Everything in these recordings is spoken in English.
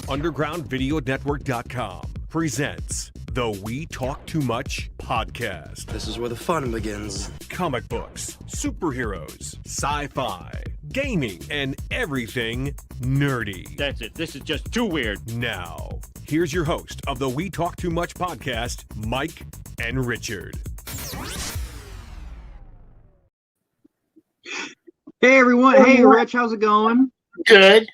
UndergroundVideoNetwork.com presents the We Talk Too Much podcast. This is where the fun begins. Comic books, superheroes, sci-fi, gaming, and everything nerdy. That's it. This is just too weird. Now, here's your host of the We Talk Too Much podcast, Mike and Richard. Hey everyone. Hey Rich, how's it going? Good.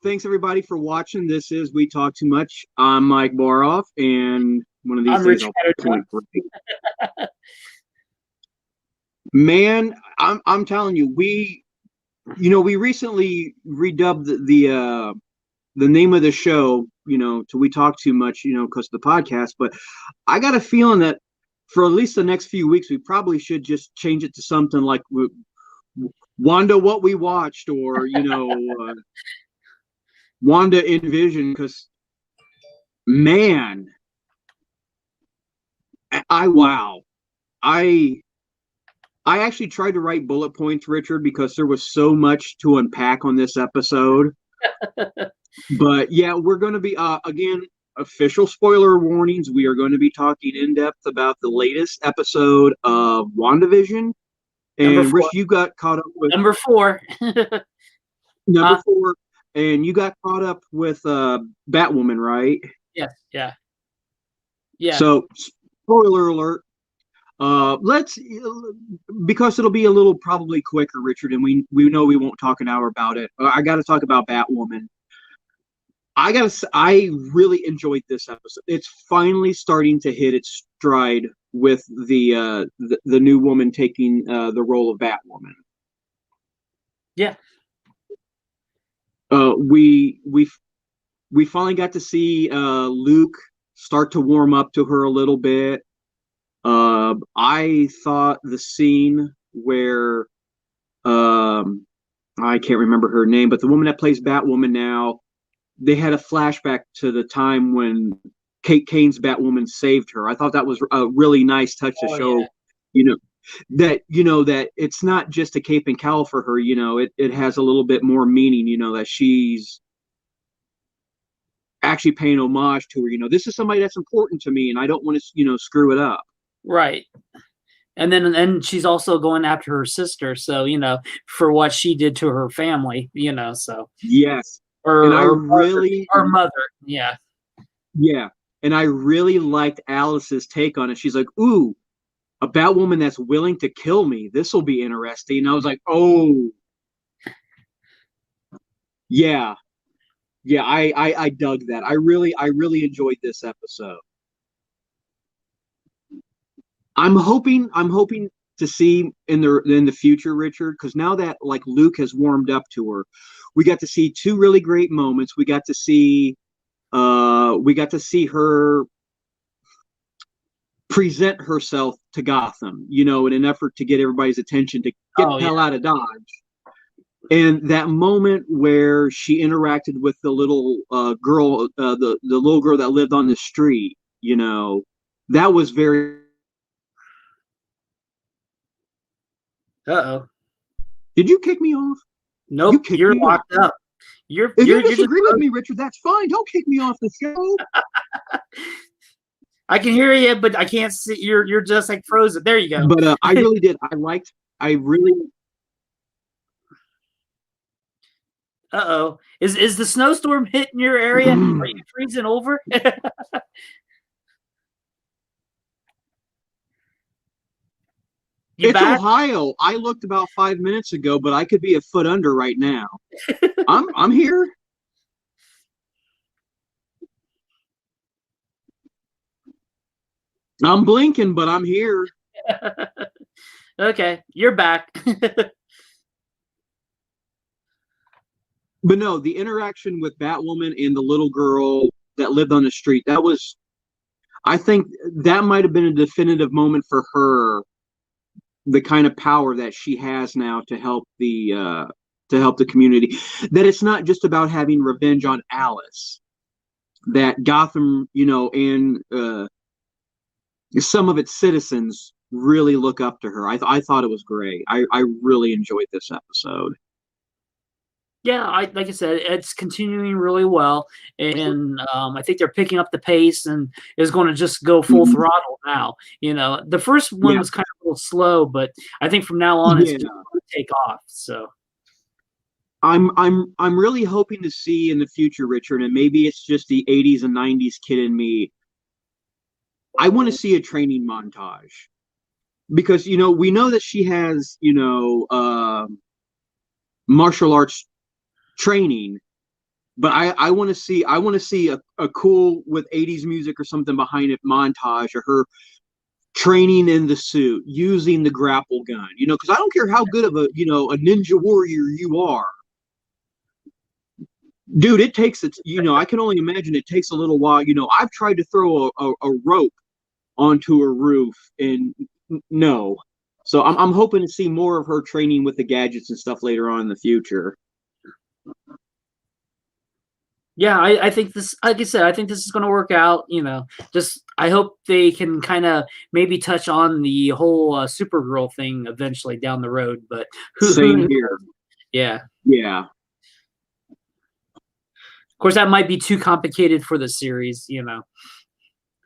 Thanks everybody for watching. This is We Talk Too Much. I'm Mike Boroff, and one of these I'm days Rich I'll point break. Man, I'm telling you, we recently redubbed the name of the show, to We Talk Too Much, because of the podcast. But I got a feeling that for at least the next few weeks, we probably should just change it to something like Wanda What We Watched, or WandaVision, because man, I actually tried to write bullet points, Richard, because there was so much to unpack on this episode. But yeah, we're going to be again, official spoiler warnings. We are going to be talking in depth about the latest episode of WandaVision. And Rich, you got caught up with number 4. Number 4, and you got caught up with Batwoman, right? Yes. Yeah. Yeah. So, spoiler alert. Let's, because it'll be a little probably quicker, Richard, and we know we won't talk an hour about it. I got to talk about Batwoman. I really enjoyed this episode. It's finally starting to hit its stride with the new woman taking the role of Batwoman. Yeah. We finally got to see Luke start to warm up to her a little bit. I thought the scene where I can't remember her name, but the woman that plays Batwoman now, they had a flashback to the time when Kate Kane's Batwoman saved her. I thought that was a really nice touch to show, that it's not just a cape and cowl for her. It has a little bit more meaning. That she's actually paying homage to her. This is somebody that's important to me, and I don't want to screw it up. Right. And she's also going after her sister. So for what she did to her family. So yes. Or our mother. Yeah. Yeah. And I really liked Alice's take on it. She's like, ooh, a Batwoman that's willing to kill me. This will be interesting. And I was like, oh. Yeah. Yeah, I dug that. I really enjoyed this episode. I'm hoping to see in the future, Richard, because now that like Luke has warmed up to her, we got to see 2 really great moments. We got to see her present herself to Gotham, in an effort to get everybody's attention to get the hell out of Dodge. And that moment where she interacted with the little girl, the little girl that lived on the street, that was very. Uh-oh. Did you kick me off? Nope, you're locked up. If you disagree with me, Richard, that's fine. Don't kick me off the show. I can hear you, but I can't see. You're just like frozen. There you go. But I really did. Uh-oh. Is the snowstorm hitting your area? Are you freezing over? It's back? Ohio. I looked about 5 minutes ago, but I could be a foot under right now. I'm here. I'm blinking, but I'm here. Okay, you're back. But no, the interaction with Batwoman and the little girl that lived on the street, I think that might have been a definitive moment for her, the kind of power that she has now to help the community. That it's not just about having revenge on Alice. that Gotham, and some of its citizens really look up to her. I thought it was great. I really enjoyed this episode. Yeah, like I said, it's continuing really well, and I think they're picking up the pace and is going to just go full Mhm. throttle now. The first one Yeah. was kind of a little slow, but I think from now on it's Yeah. just going to take off. So I'm really hoping to see in the future, Richard, and maybe it's just the 80s and 90s kid in me. I want to see a training montage because we know that she has martial arts training, but I want to see a cool with 80s music or something behind it montage of her training in the suit using the grapple gun, because I don't care how good of a ninja warrior you are, dude. It takes I can only imagine it takes a little while. I've tried to throw a rope onto a roof and no. So I'm hoping to see more of her training with the gadgets and stuff later on in the future. yeah, I think this, like I said, I think this is going to work out. Just I hope they can kind of maybe touch on the whole Supergirl thing eventually down the road. But Same here. Yeah. Yeah. Of course, that might be too complicated for the series.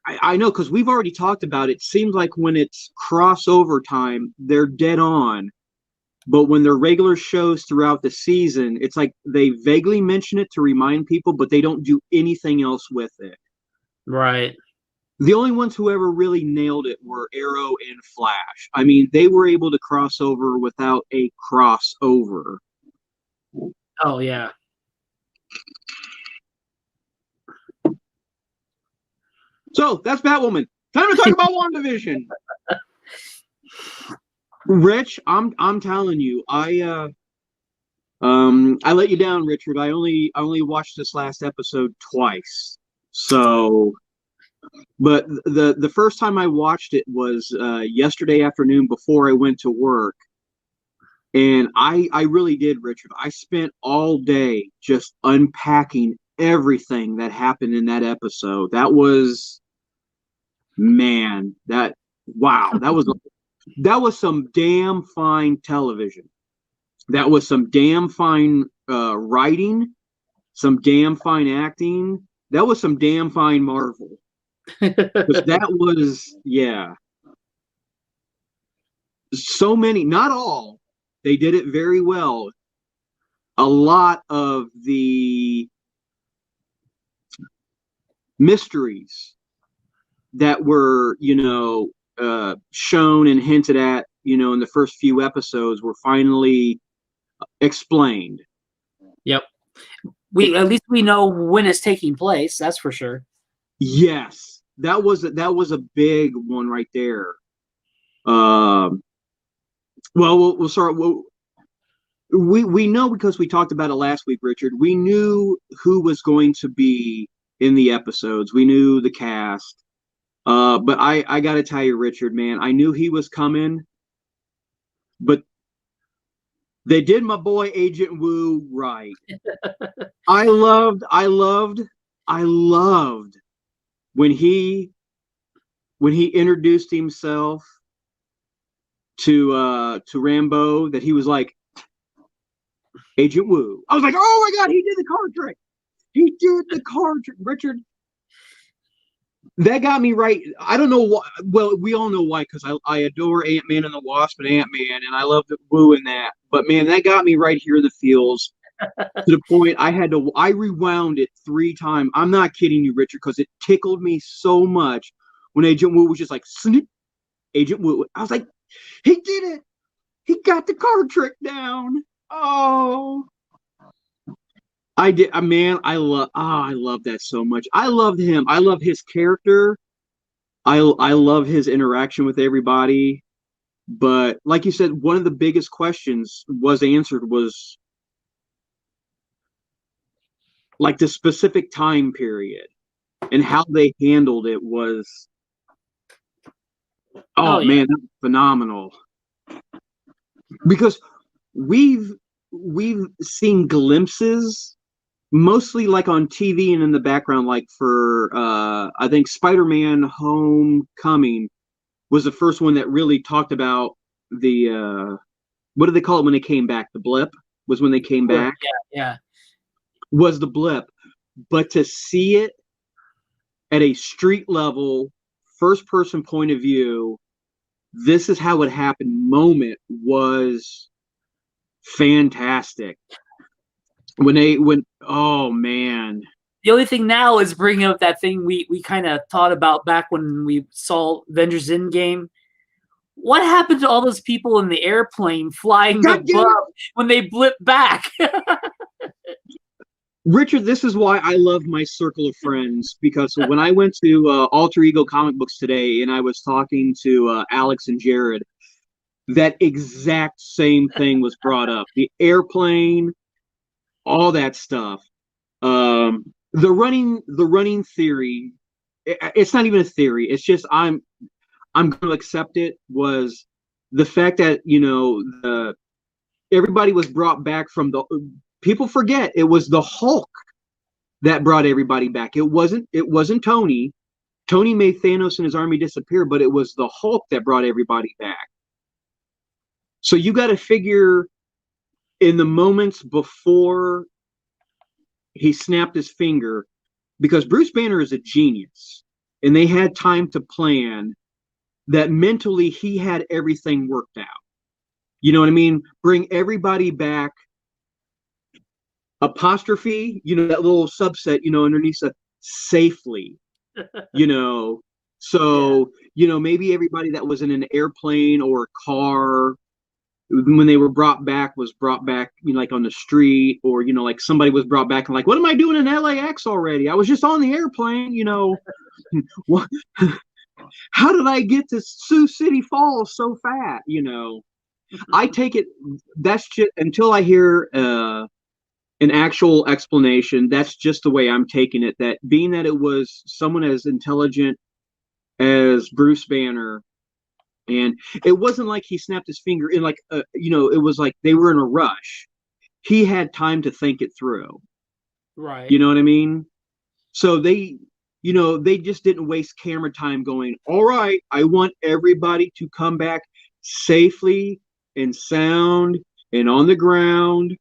I know, because we've already talked about it. Seems like when it's crossover time, they're dead on. But when they're regular shows throughout the season, it's like they vaguely mention it to remind people, but they don't do anything else with it. Right. The only ones who ever really nailed it were Arrow and Flash. I mean, they were able to cross over without a crossover. Oh, yeah. So that's Batwoman. Time to talk about WandaVision. Rich, I'm telling you, I let you down, Richard. I only watched this last episode twice. So, but the first time I watched it was yesterday afternoon before I went to work, and I really did, Richard. I spent all day just unpacking everything that happened in that episode. That was, man, wow, that was some damn fine television. That was some damn fine writing, some damn fine acting. That was some damn fine Marvel. That was, yeah. So many, not all. They did it very well. A lot of the mysteries that were, shown and hinted at, in the first few episodes were finally explained. Yep. At least we know when it's taking place. That's for sure. Yes, that was a big one right there. We'll start. We know because we talked about it last week, Richard. We knew who was going to be in the episodes. We knew the cast. But I got to tell you, Richard, man, I knew he was coming, but they did my boy Agent Woo right. I loved when he introduced himself to Rambo, that he was like, Agent Woo. I was like, oh my God, he did the card trick. He did the card trick, Richard. That got me right. I don't know why. Well, we all know why, because I adore Ant-Man and the Wasp and Ant-Man, and I love the Woo in that. But man, that got me right here in the feels, to the point I rewound it 3 times. I'm not kidding you, Richard, because it tickled me so much when Agent Woo was just like, snip, Agent Woo. I was like, he did it. He got the card trick down. Oh, I did, man. I love that so much. I loved him. I love his character. I love his interaction with everybody. But like you said, one of the biggest questions was answered was like the specific time period and how they handled it was. Oh yeah. man, that was phenomenal. Because we've seen glimpses, mostly like on TV and in the background, like for I think Spider-Man Homecoming was the first one that really talked about the what do they call it when they came back? The blip was when they came back. Yeah. Was the blip. But to see it at a street level, first person point of view, this is how it happened moment was fantastic. Oh man. The only thing now is bringing up that thing we kind of thought about back when we saw Avengers Endgame. What happened to all those people in the airplane flying above when they blip back? Richard, this is why I love my circle of friends, because when I went to Alter Ego Comic Books today and I was talking to Alex and Jared, that exact same thing was brought up. The airplane, all that stuff. The running theory, it's not even a theory. It's just I'm going to accept it, was the fact that, everybody was brought back from people forget it was the Hulk that brought everybody back. It wasn't Tony. Tony made Thanos and his army disappear, but it was the Hulk that brought everybody back. So you got to figure in the moments before he snapped his finger, because Bruce Banner is a genius and they had time to plan that mentally he had everything worked out. You know what I mean? Bring everybody back. Apostrophe, that little subset, underneath safely, So, maybe everybody that was in an airplane or car when they were brought back was brought back, like on the street, or, like somebody was brought back and like, what am I doing in LAX already? I was just on the airplane, What? How did I get to Sioux City Falls so fast? I take it, that's just until I hear an actual explanation. That's just the way I'm taking it, that being that it was someone as intelligent as Bruce Banner, and it wasn't like he snapped his finger in like it was like they were in a rush. He had time to think it through, right? You know what I mean? So they just didn't waste camera time going, all right, I want everybody to come back safely and sound and on the ground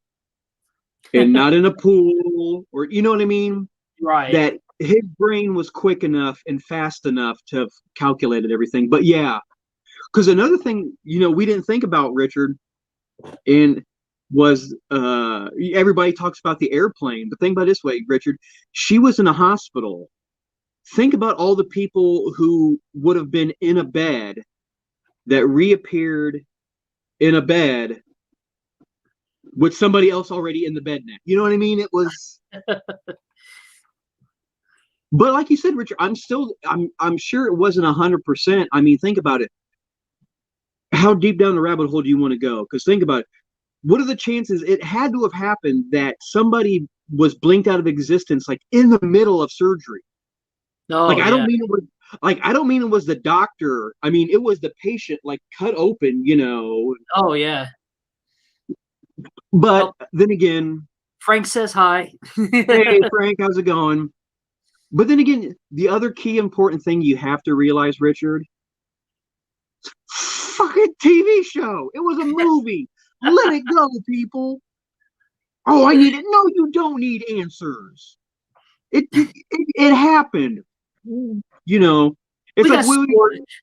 and not in a pool, or you know what I mean? Right. That his brain was quick enough and fast enough to have calculated everything. But yeah, because another thing, we didn't think about, Richard, and was everybody talks about the airplane, but think about it this way, Richard. She was in a hospital. Think about all the people who would have been in a bed that reappeared in a bed with somebody else already in the bed now. You know what I mean? It was. But like you said, Richard, I'm sure it wasn't 100%. I mean, think about it. How deep down the rabbit hole do you want to go? Because think about it. What are the chances? It had to have happened that somebody was blinked out of existence, like in the middle of surgery. Oh, I don't mean it was the doctor. I mean, it was the patient, like cut open, Oh yeah. But then again, Frank says hi. hey Frank, how's it going? But then again, the other key important thing you have to realize, Richard, fucking TV show. It was a movie. Let it go, people. Oh, I need it. No, you don't need answers. It happened. It's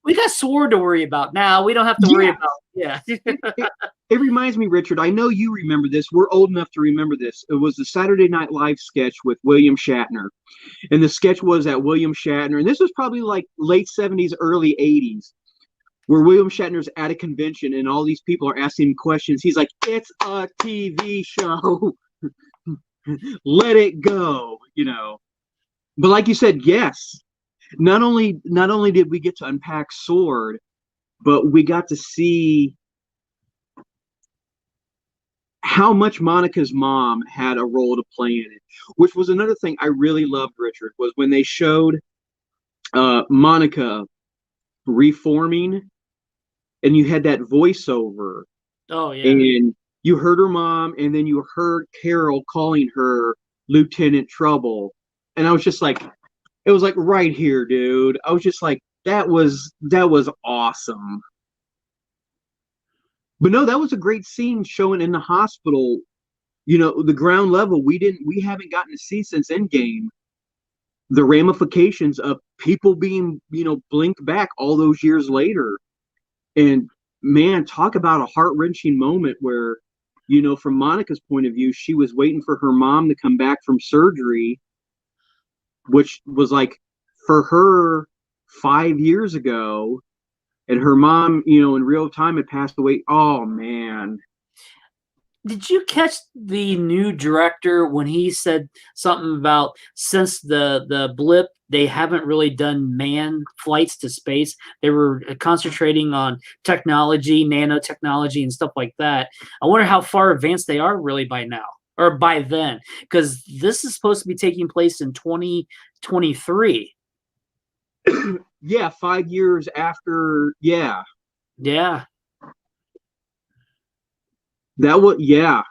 we got Sword to worry about now. We don't have to worry about. Yeah. It reminds me, Richard, I know you remember this. We're old enough to remember this. It was the Saturday Night Live sketch with William Shatner. And the sketch was that William Shatner, and this was probably like late 70s, early 80s, where William Shatner's at a convention and all these people are asking him questions. He's like, it's a TV show. Let it go, But like you said, yes. Not only did we get to unpack Sword, but we got to see how much Monica's mom had a role to play in it, which was another thing I really loved, Richard, was when they showed Monica reforming and you had that voiceover. Oh yeah. And you heard her mom, and then you heard Carol calling her, Lieutenant Trouble. And I was just like, it was like right here, dude. I was just like, that was awesome. But no, that was a great scene showing in the hospital, the ground level. We haven't gotten to see since Endgame the ramifications of people being, blinked back all those years later. And man, talk about a heart-wrenching moment where, from Monica's point of view, she was waiting for her mom to come back from surgery, which was like for her 5 years ago, and her mom, in real time had passed away. Oh man. Did you catch the new director when he said something about since the blip, they haven't really done manned flights to space? They were concentrating on technology, nanotechnology, and stuff like that. I wonder how far advanced they are really by now or by then, because this is supposed to be taking place in 2023. Yeah, 5 years after. Yeah. Yeah. That was, yeah.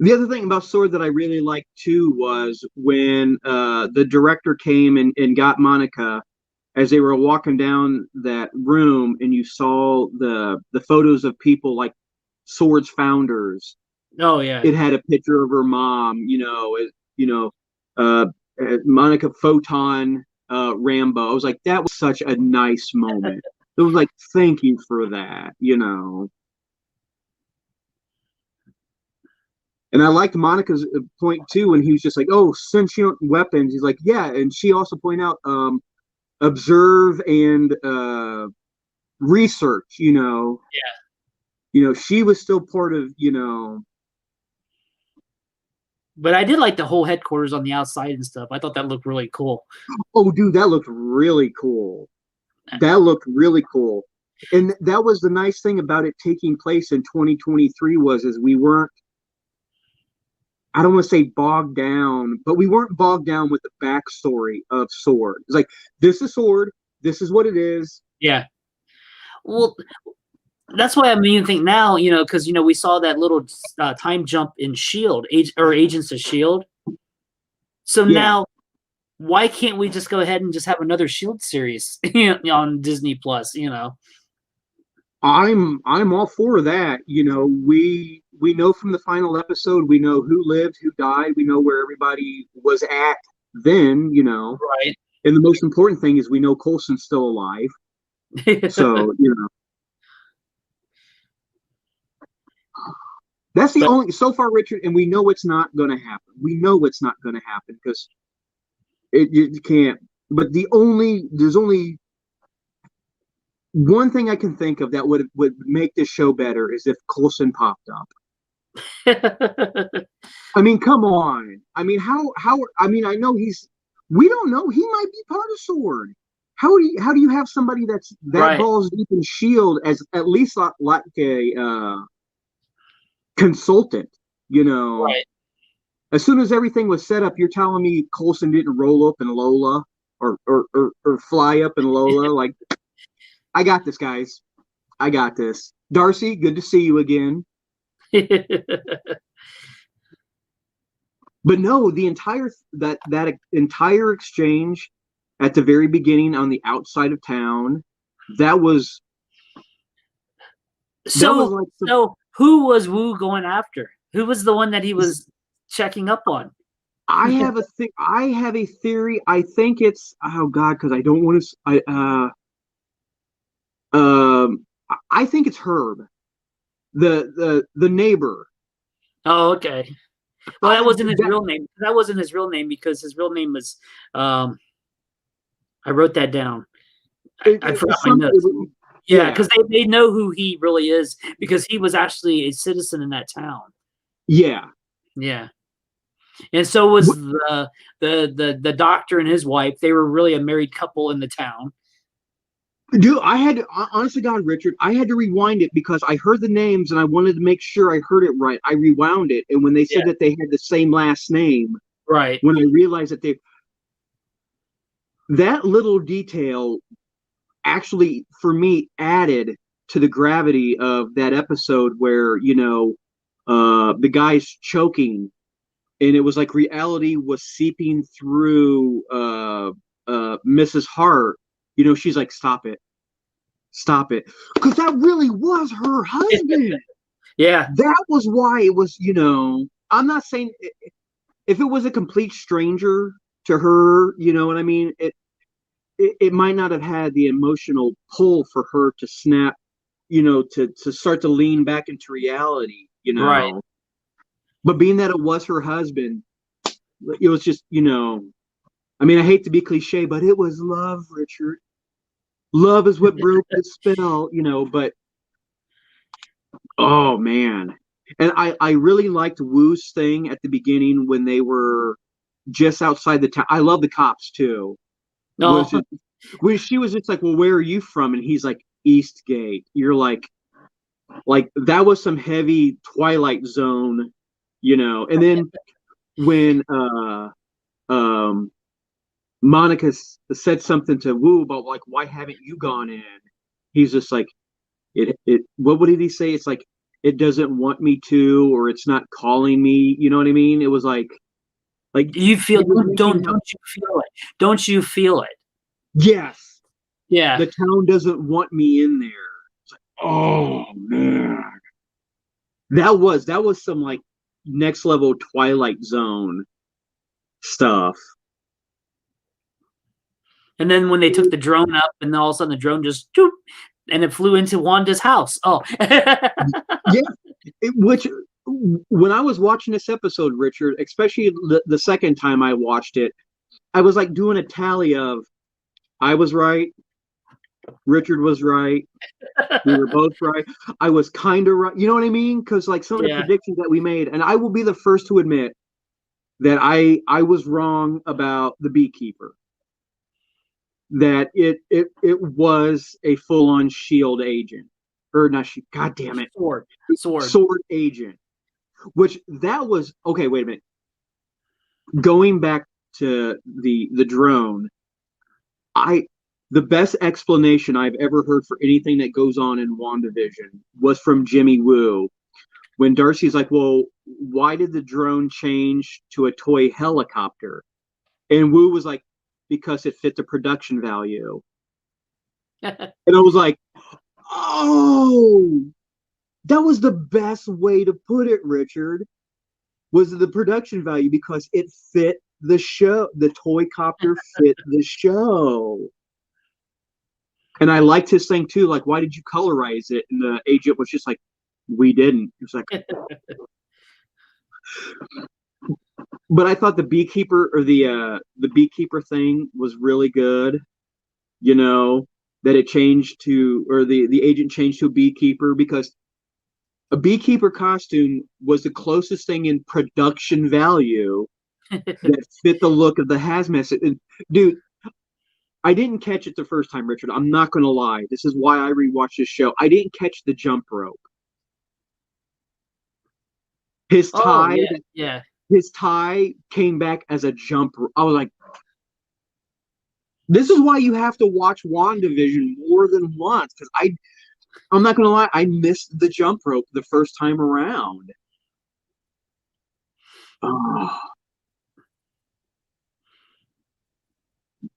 The other thing about Sword that I really liked too was when the director came and got Monica as they were walking down that room, and you saw the photos of people like Sword's founders. Oh yeah. It had a picture of her mom, Monica Photon Rambo. I was like, that was such a nice moment. It was like, thank you for that, And I liked Monica's point too, when he was just like, "Oh, sentient weapons." He's like, "Yeah," and she also pointed out, observe and research. Yeah. She was still part of. But I did like the whole headquarters on the outside and stuff. I thought that looked really cool. Oh, dude, that looked really cool. That looked really cool, and that was the nice thing about it taking place in 2023 is we weren't. I don't want to say bogged down, but we weren't bogged down with the backstory of Sword. It's like, this is Sword. This is what it is. Yeah. Well, that's why I mean, think now, because, we saw that little time jump in S.H.I.E.L.D., Agents of S.H.I.E.L.D. So now, why can't we just go ahead and just have another S.H.I.E.L.D. series on Disney Plus, I'm all for that. We know from the final episode, we know who lived, who died, we know where everybody was at then, Right. And the most important thing is we know Coulson's still alive. So, that's the only so far, Richard, and we know it's not going to happen. We know it's not going to happen because you can't. But there's only one thing I can think of that would make this show better is if Coulson popped up. I mean, come on. I mean, how? I mean, I know we don't know. He might be part of Sword. How do you have somebody that's that right. balls deep in S.H.I.E.L.D. as at least like a consultant? Right. As soon as everything was set up, you're telling me Coulson didn't roll up in Lola or fly up in Lola? Like, I got this, guys. I got this. Darcy, good to see you again. But no, the entire that entire exchange at the very beginning on the outside of town, that was so who was Wu going after? Who was the one that he was checking up on? I have a theory. I think it's because I don't want to. I think it's Herb, the neighbor. Oh, okay. Well, that wasn't his real name. That wasn't his real name because his real name was. I wrote that down. I forgot my notes. Yeah, because they know who he really is because he was actually a citizen in that town. Yeah. Yeah. And so was the doctor and his wife. They were really a married couple in the town. Dude, I had to, honestly, God, Richard, I had to rewind it because I heard the names and I wanted to make sure I heard it right. I rewound it, and when they said that they had the same last name, right? When I realized that little detail actually, for me, added to the gravity of that episode where the guy's choking and it was like reality was seeping through Mrs. Hart. You know, she's like, stop it, because that really was her husband. Yeah. That was why it was. You know, I'm not saying if it was a complete stranger to her, you know what I mean. It might not have had the emotional pull for her to snap, you know, to start to lean back into reality, you know. Right. But being that it was her husband, it was just, you know, I mean, I hate to be cliche, but it was love, Richard. Love is what broke the spell, you know, but oh man. And I really liked Woo's thing at the beginning when they were just outside the town. I love the cops too. No. When she was just like, well, where are you from? And he's like, Eastgate. You're like that was some heavy Twilight Zone, you know. And then when Monica said something to Woo about like, why haven't you gone in? He's just like, it what did he say? It's like, it doesn't want me to, or it's not calling me, you know what I mean? It was like You feel don't making, you feel it? Don't you feel it? yes. Yeah. The town doesn't want me in there. It's like, oh man. That was some like next level Twilight Zone stuff. And then when they took the drone up, and then all of a sudden the drone just doop, and it flew into Wanda's house. Oh. Yeah. Which when I was watching this episode, Richard, especially the second time I watched it, I was like doing a tally of I was right, Richard was right, we were both right. I was kind of right. You know what I mean? Because like some of the predictions that we made, and I will be the first to admit that I was wrong about the beekeeper. That it was a full on shield agent, or not? God damn it, sword agent. Which that was okay. Wait a minute. Going back to the drone, the best explanation I've ever heard for anything that goes on in WandaVision was from Jimmy Woo, when Darcy's like, well, why did the drone change to a toy helicopter? And Woo was like, because it fit the production value. And I was like, oh, that was the best way to put it, Richard, was the production value, because it fit the show. The toy copter fit the show. And I liked his thing too, like, why did you colorize it? And the agent was just like, we didn't. It was like, but I thought the beekeeper or the beekeeper thing was really good. You know, that it changed to, or the agent changed to a beekeeper, because a beekeeper costume was the closest thing in production value that fit the look of the hazmat. And, dude, I didn't catch it the first time, Richard. I'm not going to lie. This is why I rewatched this show. I didn't catch the jump rope. His tie, his tie came back as a jump rope. I was like, this is why you have to watch WandaVision more than once, because I'm not going to lie, I missed the jump rope the first time around.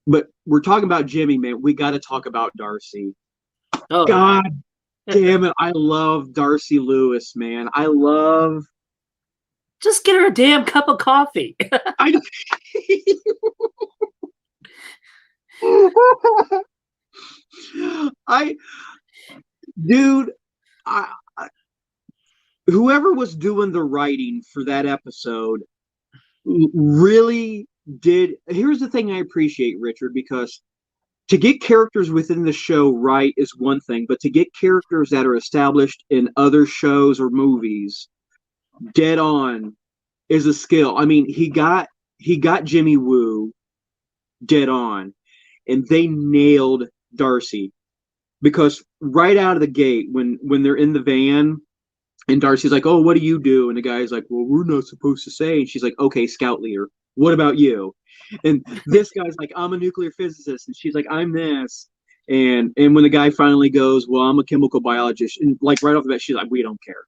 But we're talking about Jimmy, man. We got to talk about Darcy. Oh, God damn it. I love Darcy Lewis, man. I love... Just get her a damn cup of coffee. Dude, whoever was doing the writing for that episode really did. Here's the thing I appreciate, Richard, because to get characters within the show right is one thing, but to get characters that are established in other shows or movies dead on is a skill. I mean, he got Jimmy Woo dead on, and they nailed Darcy, because right out of the gate, when they're in the van and Darcy's like, oh, what do you do? And the guy's like, well, we're not supposed to say. And she's like, okay, scout leader. What about you? And this guy's like, I'm a nuclear physicist. And she's like, I'm this. And when the guy finally goes, well, I'm a chemical biologist. And like right off the bat, she's like, we don't care.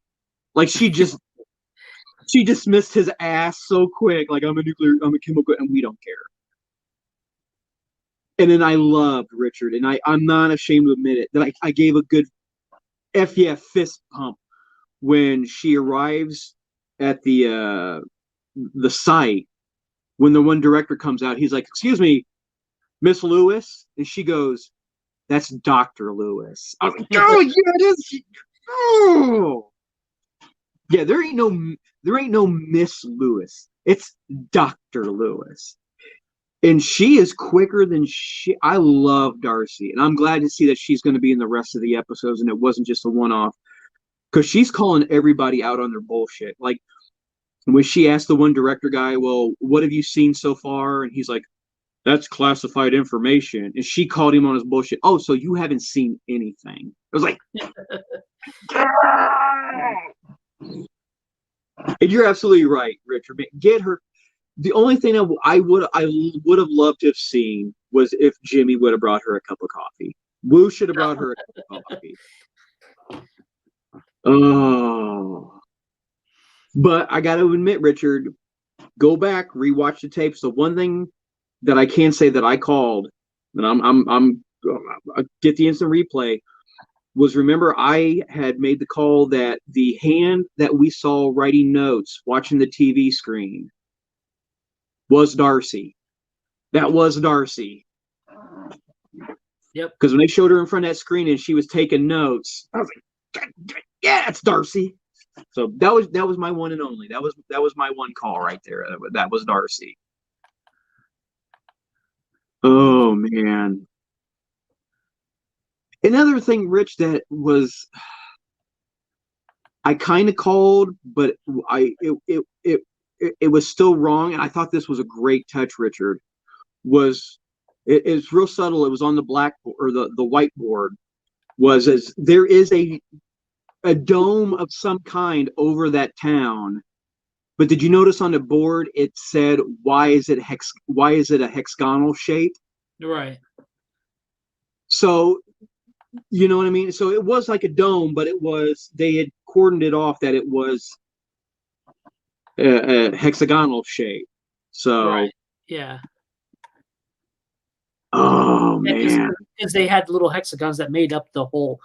Like she just, She dismissed his ass so quick, like I'm a chemical, and we don't care. And then I loved Richard, and I'm not ashamed to admit it, that I gave a good fist pump when she arrives at the site. When the one director comes out, he's like, "Excuse me, Miss Lewis," and she goes, "That's Dr. Lewis." I was like, "Oh yeah, it is." Oh yeah, there ain't no Miss Lewis. It's Dr. Lewis. And she is quicker than I love Darcy, and I'm glad to see that she's going to be in the rest of the episodes, and it wasn't just a one-off, because she's calling everybody out on their bullshit. Like when she asked the one director guy, "Well, what have you seen so far?" and he's like, "That's classified information," and she called him on his bullshit. "Oh, so you haven't seen anything?" I was like, and you're absolutely right, Richard. Get her. The only thing I would have loved to have seen was if Jimmy would have brought her a cup of coffee. Wu should have brought her a cup of coffee. Oh, but I got to admit, Richard, go back, rewatch the tapes. The one thing that I can say that I called, and I get the instant replay, was, remember, I had made the call that the hand that we saw writing notes, watching the TV screen, was Darcy. That was Darcy. Yep. Because when they showed her in front of that screen and she was taking notes, I was like, "Yeah, it's Darcy." So that was my one and only. That was my one call right there. That was Darcy. Oh man. Another thing, Rich, that was I kind of called, but it was still wrong, and I thought this was a great touch, Richard. It's real subtle. It was on the blackboard or the whiteboard. Was as there is a dome of some kind over that town, but did you notice on the board it said, why is it a hexagonal shape? Right. So you know what I mean? So it was like a dome, but they had cordoned it off that it was a hexagonal shape. So right. Yeah. Oh man, because they had little hexagons that made up the whole.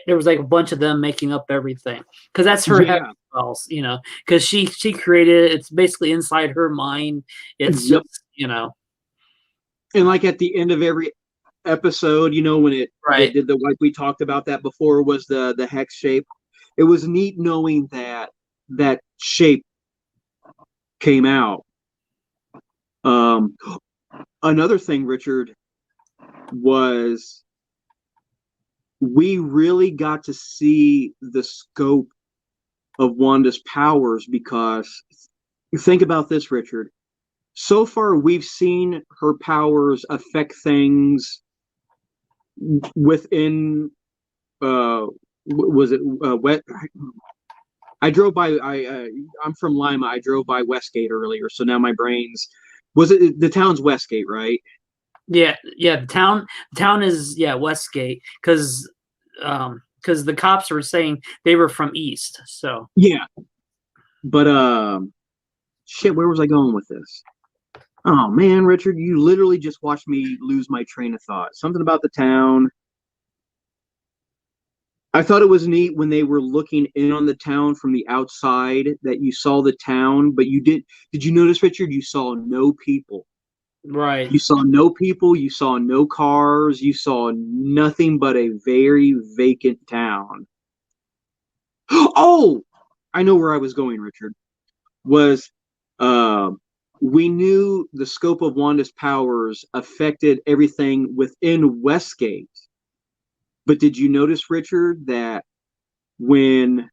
There was like a bunch of them making up everything. Because that's her spells, Because she created it. It's basically inside her mind. It's just, And like at the end of every episode, when it did like we talked about that before, was the hex shape. It was neat knowing that shape came out. Another thing, Richard, was we really got to see the scope of Wanda's powers, because think about this, Richard. So far, we've seen her powers affect things within. Was it wet? I drove by. I'm from Lima. I drove by Westgate earlier, so now my brain's. Was it the town's Westgate, right? Yeah. The town is Westgate, because the cops were saying they were from East. So yeah, but shit, where was I going with this? Oh man, Richard, you literally just watched me lose my train of thought. Something about the town. I thought it was neat when they were looking in on the town from the outside, that you saw the town, but did you notice, Richard? You saw no people. Right. You saw no people, you saw no cars, you saw nothing but a very vacant town. Oh, I know where I was going, Richard. We knew the scope of Wanda's powers affected everything within Westgate. But did you notice, Richard, that when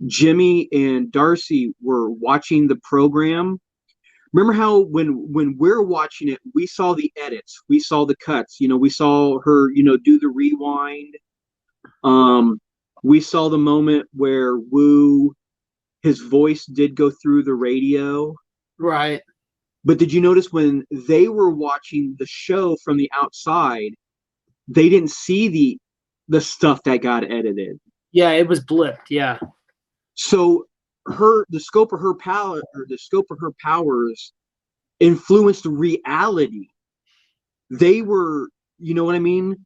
Jimmy and Darcy were watching the program, remember how when we're watching it, we saw the edits, we saw the cuts, we saw her, do the rewind. We saw the moment where Wu, his voice did go through the radio. Right. But did you notice when they were watching the show from the outside, they didn't see the stuff that got edited? Yeah, it was blipped. Yeah. So the scope of her power, or the scope of her powers, influenced reality. They were, you know what I mean?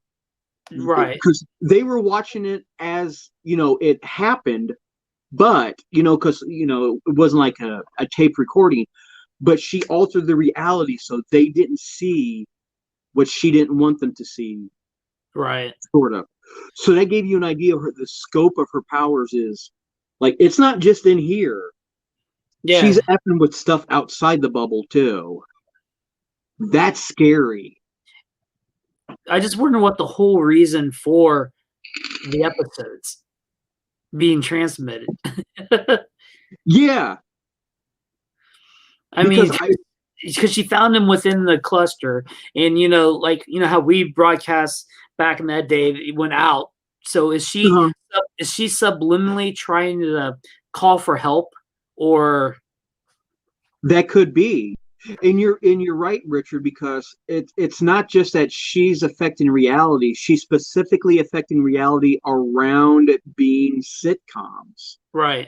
Right. Because they were watching it as, it happened, but, because, it wasn't like a tape recording, but she altered the reality so they didn't see what she didn't want them to see. Right. Sort of. So that gave you an idea of the scope of her powers is. Like, it's not just in here. Yeah. She's effing with stuff outside the bubble, too. That's scary. I just wonder what the whole reason for the episodes being transmitted. Yeah. I mean, because she found him within the cluster, and how we broadcast back in that day, it went out. So is she subliminally trying to call for help, or that could be? And you're right, Richard, because it's not just that she's affecting reality. She's specifically affecting reality around it being sitcoms. right?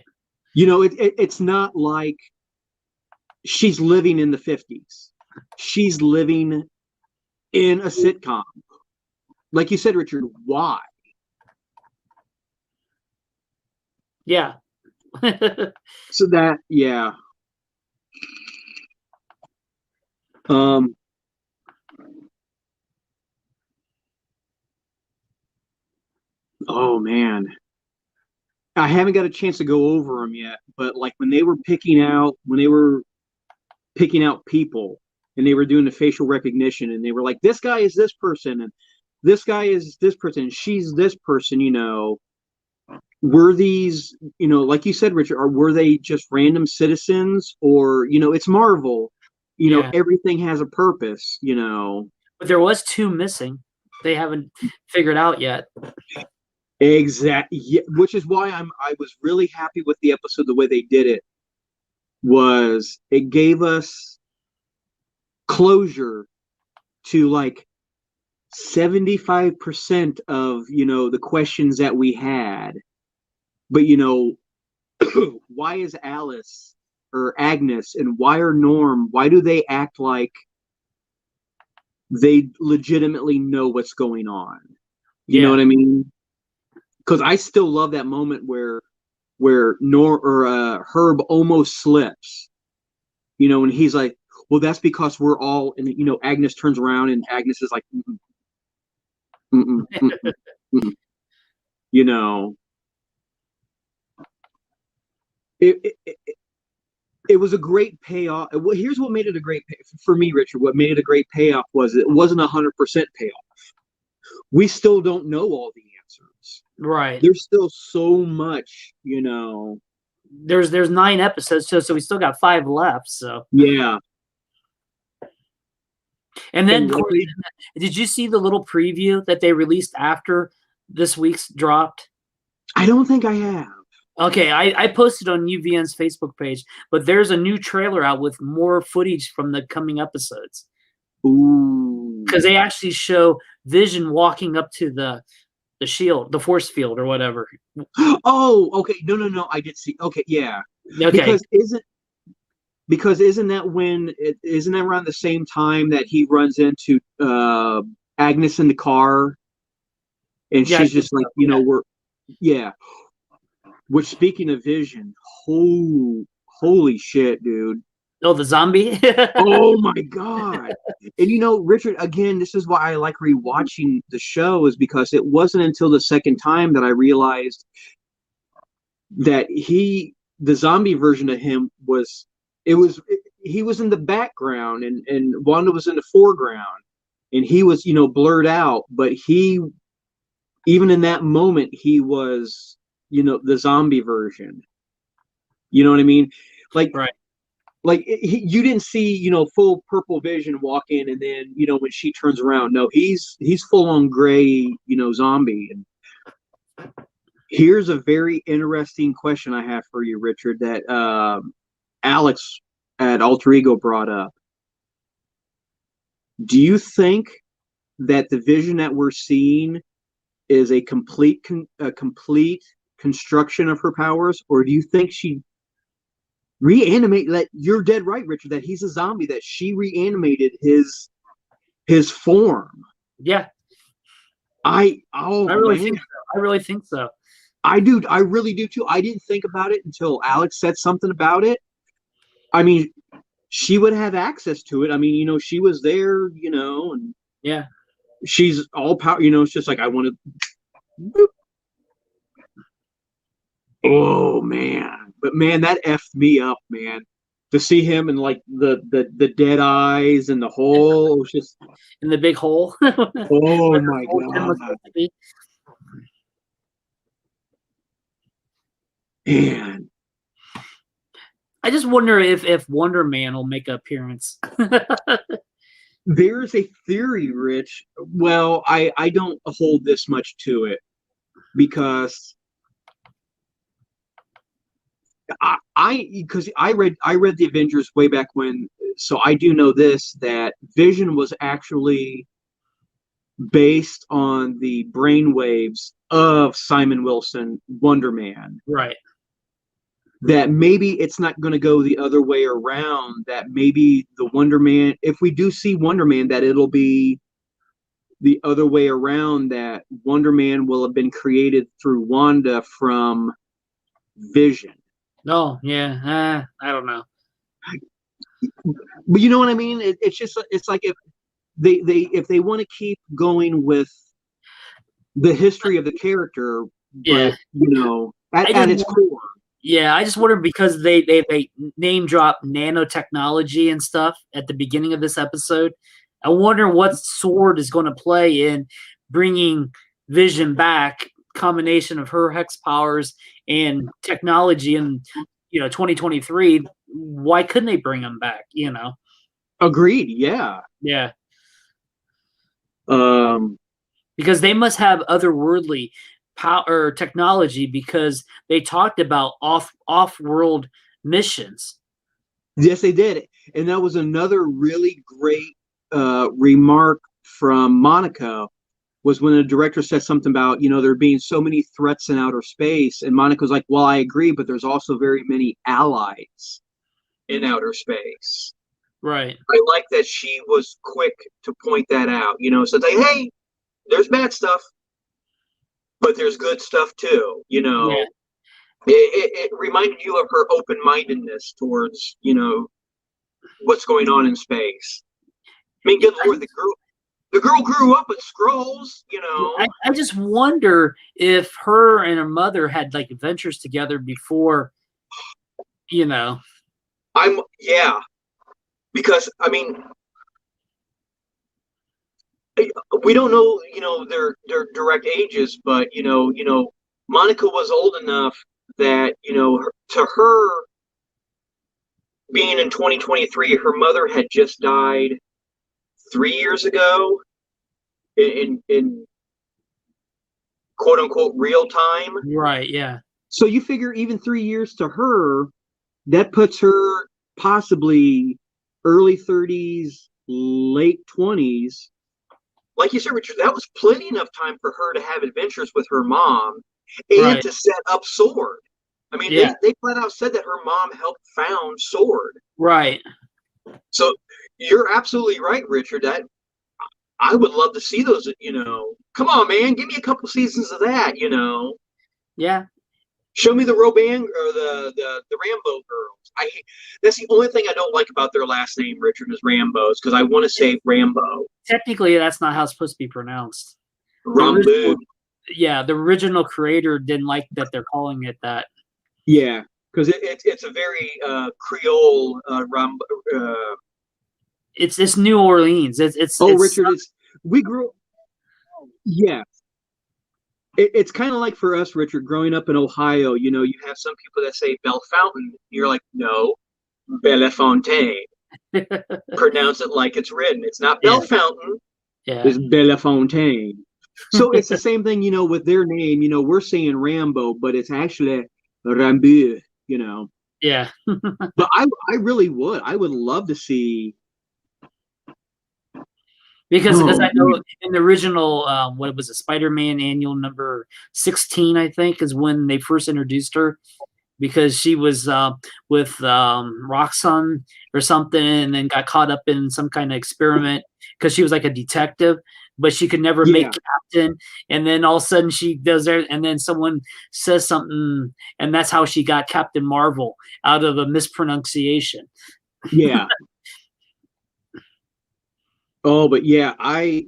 It's not like she's living in the 50s. She's living in a sitcom. Like you said, Richard, why? Yeah. So that, yeah. Oh man, I haven't got a chance to go over them yet, but like when they were picking out people, and they were doing the facial recognition, and they were like, this guy is this person, and this guy is this person, and she's this person, were these, like you said, Richard, were they just random citizens, or, it's Marvel, Yeah. everything has a purpose, But there was 2 missing. They haven't figured out yet. Exactly. Yeah, which is why I was really happy with the episode. The way they did it was it gave us closure to like 75% of the questions that we had. But why is Alice or Agnes, and why are Norm? Why do they act like they legitimately know what's going on? You know what I mean? Because I still love that moment where Herb almost slips, and he's like, well, that's because we're all, and Agnes turns around and Agnes is like, mm-mm, mm-mm, mm-mm, mm-mm. It was a great payoff. Well, here's what made it a great for me, Richard. What made it a great payoff was it wasn't 100% payoff. We still don't know all the answers. Right. There's still so much, There's 9 episodes, so we still got 5 left. So yeah. And then, did you see the little preview that they released after this week's dropped? I don't think I have. Okay, I posted on UVN's Facebook page, but there's a new trailer out with more footage from the coming episodes. Ooh. Because they actually show Vision walking up to the shield, the force field or whatever. Oh, okay. No. I did see. Okay, yeah. Okay. Because isn't that around the same time that he runs into Agnes in the car, and she's just like, Which, speaking of Vision, holy shit, dude. Oh, the zombie? Oh my god. And Richard, again, this is why I like rewatching the show, is because it wasn't until the second time that I realized that the zombie version of him he was in the background, and Wanda was in the foreground, and he was, blurred out, but even in that moment, he was, the zombie version. You know what I mean? Like, right. Like you didn't see, full purple Vision walk in, and then, when she turns around, no, he's full on gray, zombie. And here's a very interesting question I have for you, Richard, that Alex at Alter Ego brought up. Do you think that the Vision that we're seeing is a complete construction of her powers, or do you think she reanimate. That you're dead right, Richard. That he's a zombie. That she reanimated his form. Yeah, I really think so. I really think so. I do. I really do too. I didn't think about it until Alex said something about it. I mean, she would have access to it. I mean, she was there, and yeah, she's all power. It's just like I want to. Oh man, but man, that effed me up, man. To see him and like the dead eyes and the hole, it was just in the big hole. oh my god, man. I just wonder if Wonder Man will make an appearance. There's a theory, Rich. Well, I don't hold this much to it because I read the Avengers way back when, so I do know this, that Vision was actually based on the brainwaves of Simon Wilson, Wonder Man. Right. That maybe it's not going to go the other way around, that maybe the Wonder Man, if we do see Wonder Man, that it'll be the other way around, that Wonder Man will have been created through Wanda from Vision. Oh, yeah. I don't know. But you know what I mean? It's just, it's like if they want to keep going with the history of the character, yeah, but at its core. Yeah, I just wonder because they name drop nanotechnology and stuff at the beginning of this episode. I wonder what Sword is going to play in bringing Vision back. Combination of her hex powers and technology in 2023. Why couldn't they bring him back? Agreed. Yeah. Yeah. Because they must have otherworldly power technology, because they talked about off-world missions. Yes, they did. And that was another really great remark from Monica, was when the director said something about, there being so many threats in outer space. And Monica's like, well, I agree, but there's also very many allies in outer space. Right. I like that she was quick to point that out, so like, hey, there's bad stuff, but there's good stuff too, Yeah. It reminded you of her open-mindedness towards, what's going on in space. I mean, good Lord, the girl grew up with Skrulls, I just wonder if her and her mother had like adventures together before, because I mean, we don't know, their direct ages, but Monica was old enough that to her, being in 2023, her mother had just died 3 years ago in quote unquote real time. Right. Yeah. So you figure even 3 years to her, that puts her possibly early 30s, late 20s. Like you said, Richard, that was plenty enough time for her to have adventures with her mom and to set up Sword. I mean, they flat out said that her mom helped found Sword. Right. So you're absolutely right, Richard. That I would love to see those, come on, man, give me a couple seasons of that, Yeah. Show me the Roban or the Rambo girls. That's the only thing I don't like about their last name, Richard, is Rambo's, because I want to say Rambo. Technically, that's not how it's supposed to be pronounced. Rambo. Yeah, the original creator didn't like that they're calling it that. Yeah, because it's a very Creole Rambo. It's New Orleans. It's Richard, we grew. Yeah. It's kind of like for us, Richard, growing up in Ohio, you have some people that say Bellefontaine. You're like, no, Bellefontaine. Pronounce it like it's written. It's not Bellefontaine. Yeah. It's Bellefontaine. So it's the same thing, with their name. We're saying Rambo, but it's actually Rambo, Yeah. But I really would. I would love to see. Because I know in the original, what was it, Spider-Man Annual number 16, I think, is when they first introduced her. because she was with Roxanne or something, and then got caught up in some kind of experiment because she was like a detective, but she could never make captain. And then all of a sudden she does there, and then someone says something, and that's how she got Captain Marvel out of a mispronunciation. Yeah. Oh, but yeah, I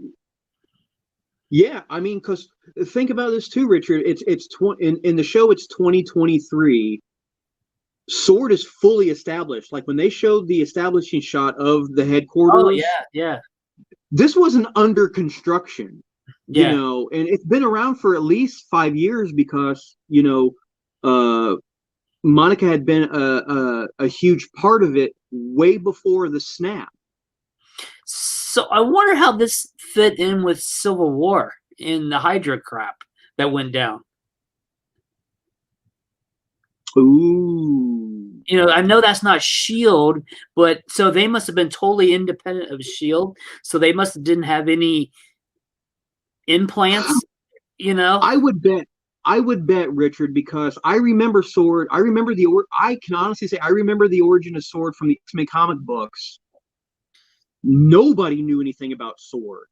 mean, because think about this too, Richard. It's in the show. It's 2023. Sword is fully established. Like when they showed the establishing shot of the headquarters. Oh yeah. This wasn't under construction, Yeah. you know, and it's been around for at least 5 years because Monica had been a huge part of it way before the snap. So I wonder how this fit in with Civil War in the Hydra crap that went down. Ooh. You know, I know that's not S.H.I.E.L.D., but so they must have been totally independent of S.H.I.E.L.D., so they must have didn't have any implants, you know? I would bet, Richard, because I remember Sword. I can honestly say I remember the origin of Sword from the X-Men comic books. Nobody knew anything about Sword.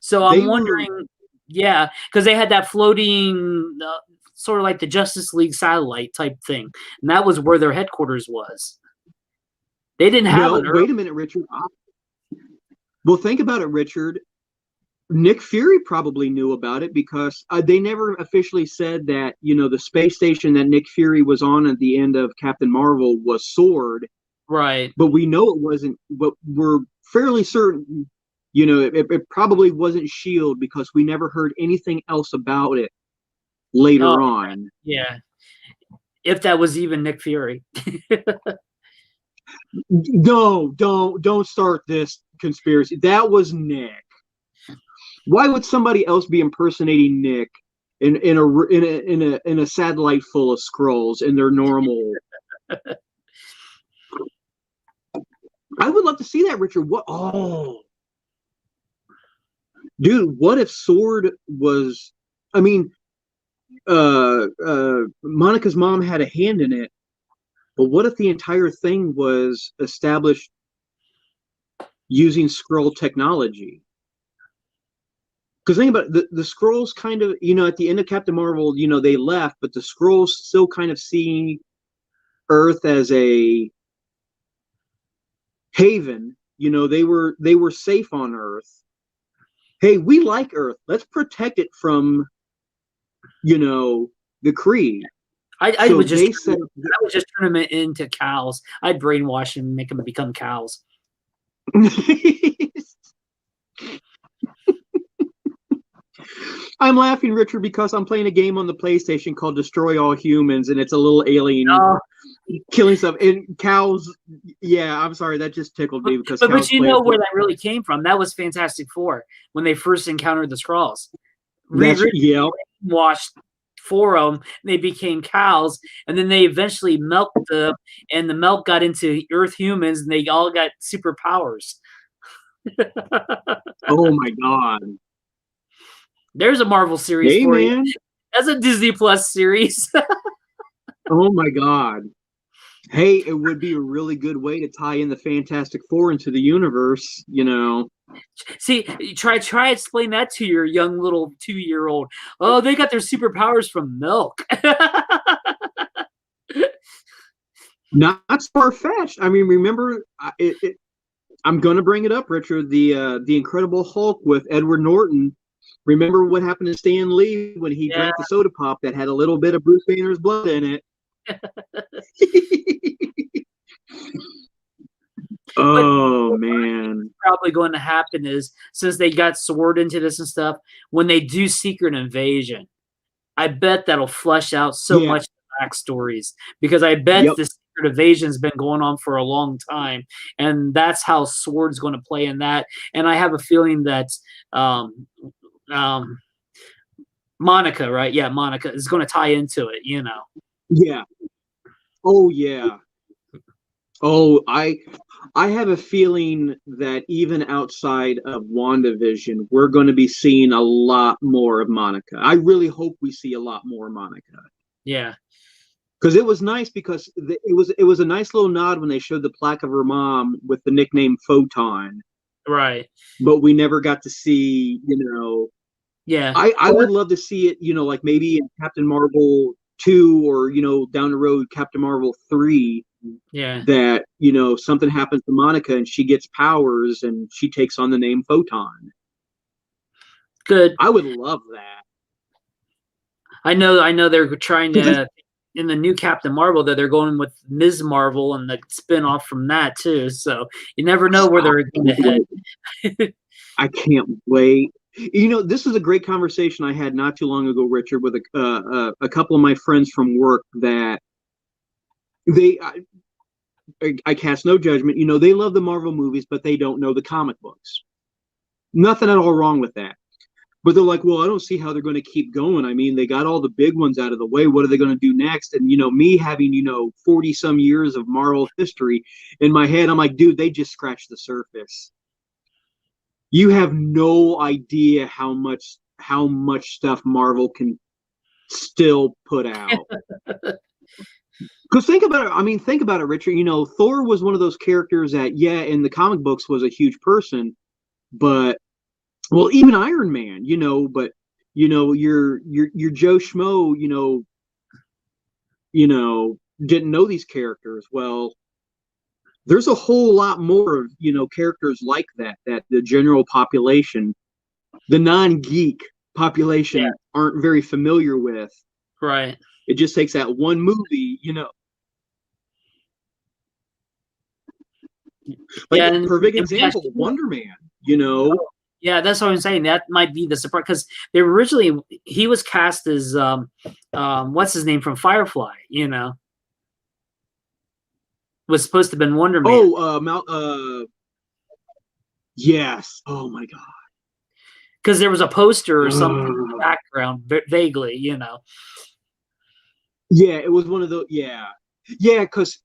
So I'm wondering, yeah, because they had that floating, sort of like the Justice League satellite type thing, and that was where their headquarters was. They didn't have it. Wait a minute, Richard. Well, think about it, Richard. Nick Fury probably knew about it because they never officially said that, you know, the space station that Nick Fury was on at the end of Captain Marvel was Sword. Right. But we know it wasn't, but we're fairly certain, you know, it probably wasn't S.H.I.E.L.D. because we never heard anything else about it later on. Yeah. If that was even Nick Fury. No, don't start this conspiracy. That was Nick. Why would somebody else be impersonating Nick in a satellite full of Skrulls in their normal? I would love to see that, Richard. What? Oh, dude, what if Sword was? I mean, Monica's mom had a hand in it, but what if the entire thing was established using Skrull technology? Because think about it, the Skrulls kind of, you know, at the end of Captain Marvel, you know, they left, but the Skrulls still kind of see Earth as a haven. You know, they were safe on Earth. Hey, we like Earth. Let's protect it from, you know, the Kree. I would just turn them into cows. I'd brainwash them and make them become cows. I'm laughing, Richard, because I'm playing a game on the PlayStation called Destroy All Humans, and it's a little alien killing stuff. And cows, yeah, I'm sorry, that just tickled me. But you know where that really came from. That was Fantastic Four, when they first encountered the Skrulls. Washed for them, they became cows, and then they eventually milked them, and the milk got into Earth humans, and they all got superpowers. Oh my God. There's a Marvel series for you. That's a Disney Plus series. Oh my God. Hey, it would be a really good way to tie in the Fantastic Four into the universe, you know. See, try explain that to your young little 2-year-old. Oh, they got their superpowers from milk. Not far-fetched. I mean, remember, I'm going to bring it up, Richard, the Incredible Hulk with Edward Norton. Remember what happened to Stan Lee when he drank the soda pop that had a little bit of Bruce Banner's blood in it? Oh, man. What's probably going to happen is, since they got Sword into this and stuff, when they do Secret Invasion, I bet that'll flesh out so much backstories, because I bet the Secret Invasion's been going on for a long time, and that's how Sword's going to play in that. And I have a feeling that Monica, right? Yeah, Monica is going to tie into it, you know. Yeah. Oh, yeah. Oh, I have a feeling that even outside of WandaVision, we're going to be seeing a lot more of Monica. I really hope we see a lot more Monica. Yeah. Because it was nice because it was a nice little nod when they showed the plaque of her mom with the nickname Photon. Right. But we never got to see, Yeah. I would love to see it, like maybe in Captain Marvel 2 or, down the road Captain Marvel 3. Yeah. That, something happens to Monica and she gets powers and she takes on the name Photon. Good. I would love that. I know they're trying to in the new Captain Marvel that they're going with Ms. Marvel and the spin-off from that too. So you never know where they're going to head. I can't wait. This is a great conversation I had not too long ago, Richard, with a couple of my friends from work that I cast no judgment. They love the Marvel movies, but they don't know the comic books. Nothing at all wrong with that. But they're like, well, I don't see how they're going to keep going. I mean, they got all the big ones out of the way. What are they going to do next? And, me having, 40 some years of Marvel history in my head, I'm like, dude, they just scratched the surface. You have no idea how much stuff Marvel can still put out. Because think about it, Richard. Thor was one of those characters that, in the comic books was a huge person, but well, even Iron Man, but your Joe Schmo, didn't know these characters. Well, there's a whole lot more of characters like that the general population, the non-geek population, aren't very familiar with. Right. It just takes that one movie, Like perfect example, Wonder Man. Yeah, that's what I'm saying. That might be the surprise because he was cast as what's his name from Firefly. Was supposed to have been Wonder Man. Yes. Oh my god. Because there was a poster or something in the background, vaguely. Yeah, it was one of those. Yeah, because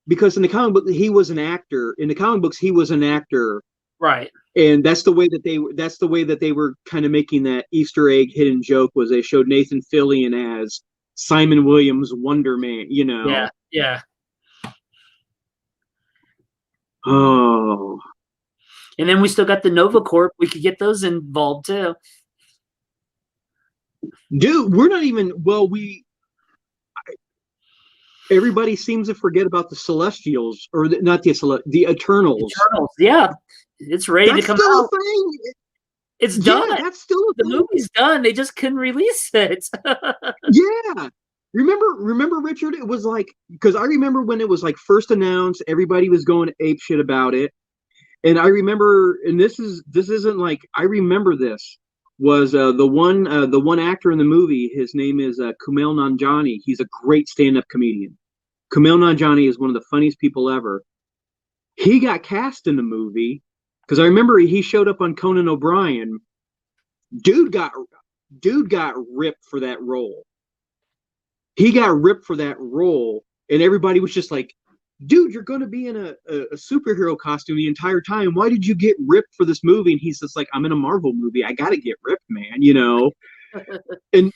in the comic book he was an actor. In the comic books he was an actor. Right. And that's the way that they were kind of making that Easter egg hidden joke was they showed Nathan Fillion as Simon Williams Wonder Man. Yeah. Yeah. Oh. And then we still got the Nova Corp. We could get those involved too. Dude, we're not even everybody seems to forget about the Celestials, or not the Eternals. Eternals, yeah, it's ready to come out. Thing. It's done. That's still a the thing. movie's done. They just couldn't release it. Yeah. Remember, Richard? It was like, because I remember when it was like first announced, everybody was going apeshit about it, and I remember, and this isn't like I remember this. Was the one actor in the movie? His name is Kumail Nanjiani. He's a great stand-up comedian. Kumail Nanjiani is one of the funniest people ever. He got cast in the movie because I remember he showed up on Conan O'Brien. Dude got ripped for that role. He got ripped for that role, and everybody was just like, dude, you're going to be in a superhero costume the entire time. Why did you get ripped for this movie? And he's just like, I'm in a Marvel movie. I got to get ripped, man, And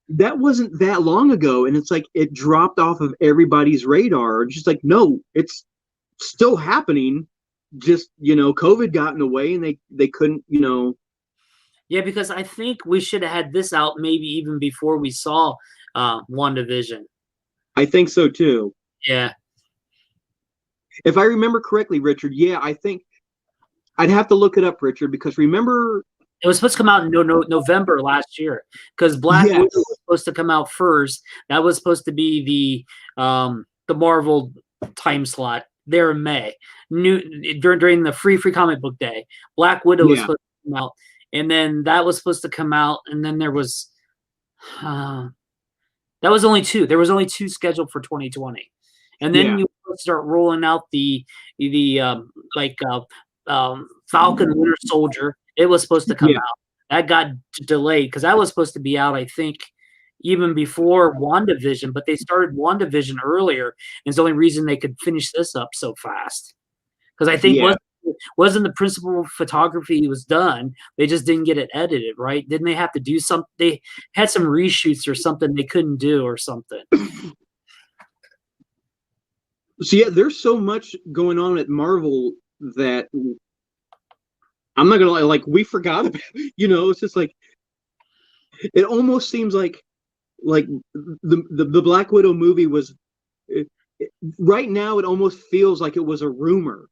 that wasn't that long ago. And it's like, it dropped off of everybody's radar. It's just like, no, it's still happening. Just, COVID got in the way and they couldn't, Yeah, because I think we should have had this out maybe even before we saw WandaVision. I think so too. Yeah. If I remember correctly, Richard, I think I'd have to look it up, Richard, because remember it was supposed to come out in November last year because Black Widow was supposed to come out first. That was supposed to be the Marvel time slot there in May, during the free comic book day. Black Widow was supposed to come out, and then that was supposed to come out, and then there was that was only two. There was only two scheduled for 2020. And then you start rolling out the Falcon Winter Soldier. It was supposed to come out. That got delayed because that was supposed to be out, I think, even before WandaVision. But they started WandaVision earlier, and it's the only reason they could finish this up so fast. Because I think wasn't the principal photography was done. They just didn't get it edited, right? Didn't they have to do something? They had some reshoots or something they couldn't do or something. So yeah, there's so much going on at Marvel that I'm not gonna lie, like we forgot about. It's just like it almost seems like the Black Widow movie was it, right now. It almost feels like it was a rumor.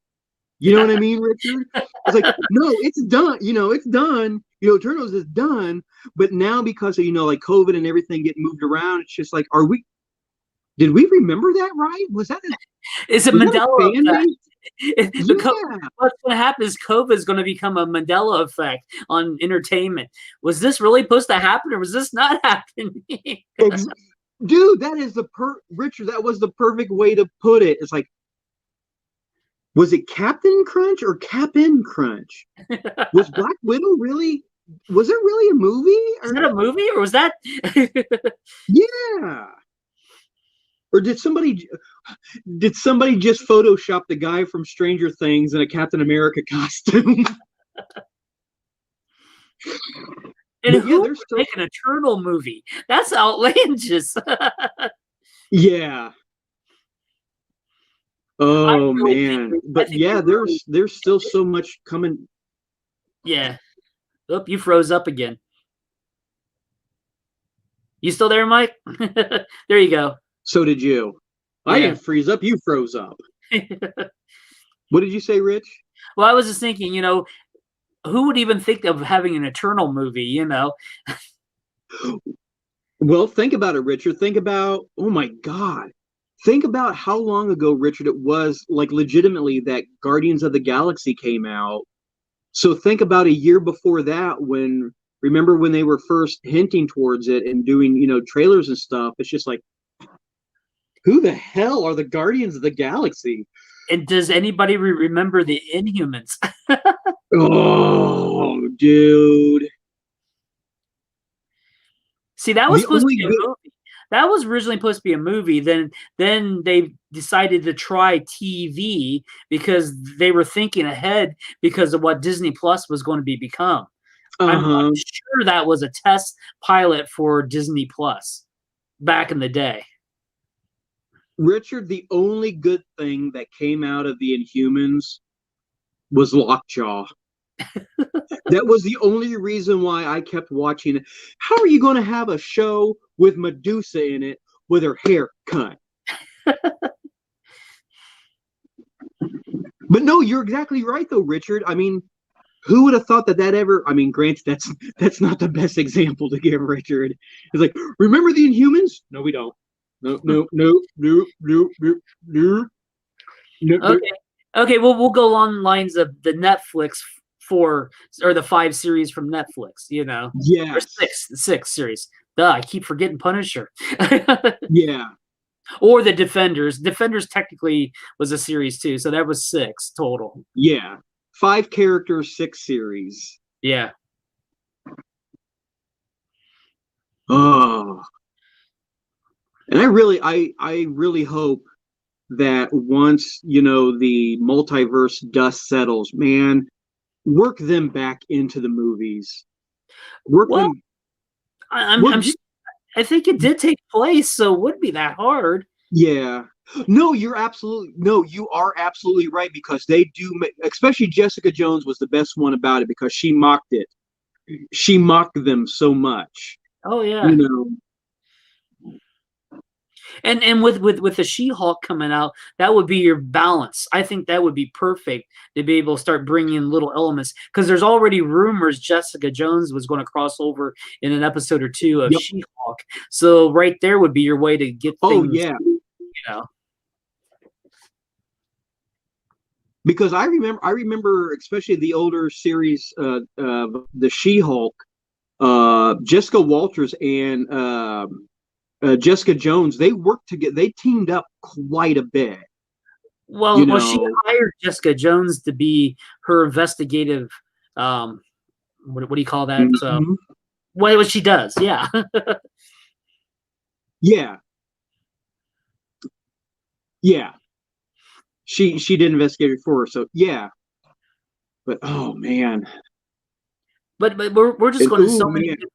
You know what I mean, Richard? It's like, no, it's done. It's done. Eternals is done. But now because of like COVID and everything getting moved around, it's just like, did we remember that right? It's a Was that a Mandela fan effect. base? What's going to happen is COVID is going to become a Mandela effect on entertainment. Was this really supposed to happen, or was this not happening? Dude, that is Richard. That was the perfect way to put it. It's like, was it Captain Crunch or Cap'n Crunch? Was Black Widow really? Was it really a movie? Is that a movie, or was that? Yeah. Or did somebody just Photoshop the guy from Stranger Things in a Captain America costume? And who would make an Eternal movie? That's outlandish. Yeah. Oh man. But yeah, there's still so much coming. Yeah. Oh, you froze up again. You still there, Mike? There you go. So did you. I didn't freeze up, you froze up. What did you say, Rich? Well, I was just thinking, who would even think of having an Eternal movie, Well, think about it, Richard. Think about, oh my God. Think about how long ago, Richard, it was like legitimately that Guardians of the Galaxy came out. So think about a year before that remember when they were first hinting towards it and doing, trailers and stuff. It's just like, who the hell are the Guardians of the Galaxy? And does anybody remember the Inhumans? Oh, dude. See, that was supposed to be a movie. That was originally supposed to be a movie. Then they decided to try TV because they were thinking ahead because of what Disney Plus was going to become. I'm sure that was a test pilot for Disney Plus back in the day. Richard, the only good thing that came out of the Inhumans was Lockjaw. That was the only reason why I kept watching it. How are you going to have a show with Medusa in it with her hair cut? But no, you're exactly right, though, Richard. I mean, who would have thought that ever? I mean, granted, that's not the best example to give, Richard. It's like, remember the Inhumans? No, we don't. No. Okay. Well, we'll go along lines of the Netflix 4 or the 5 series from Netflix. Yeah, or 6 series. Duh, I keep forgetting Punisher. Yeah. Or the Defenders. Defenders technically was a series too, so that was 6 total. Yeah, 5 characters, 6 series. Yeah. Oh. And I really hope that once, the multiverse dust settles, man, work them back into the movies. I think it did take place, so it wouldn't be that hard. Yeah. No, you are absolutely right, because they do, especially Jessica Jones was the best one about it because she mocked it. She mocked them so much. Oh yeah. And with the She-Hulk coming out, that would be your balance. I think that would be perfect to be able to start bringing in little elements, because there's already rumors Jessica Jones was going to cross over in an episode or 2 of She-Hulk. So right there would be your way to get things. Oh yeah. Because I remember especially the older series, the She-Hulk, Jessica Walters and Jessica Jones, they worked together. They teamed up quite a bit. Well, she hired Jessica Jones to be her investigative. What do you call that? Mm-hmm. What she does? Yeah. Yeah. Yeah. She did investigate it for her, so yeah. But oh man. But we're just going to so many different.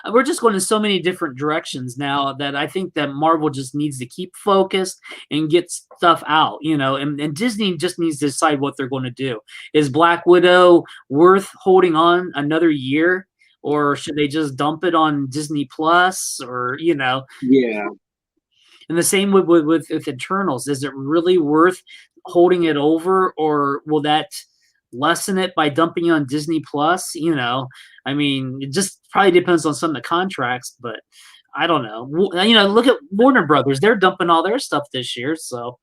we're just going in so many different directions now that I think that Marvel just needs to keep focused and get stuff out, and Disney just needs to decide what they're going to do. Is Black Widow worth holding on another year, or should they just dump it on Disney Plus, or Yeah. And the same with Eternals. Is it really worth holding it over, or will that lessen it by dumping it on Disney Plus? I mean, it just probably depends on some of the contracts, but I don't know. Look at Warner Brothers; they're dumping all their stuff this year. So,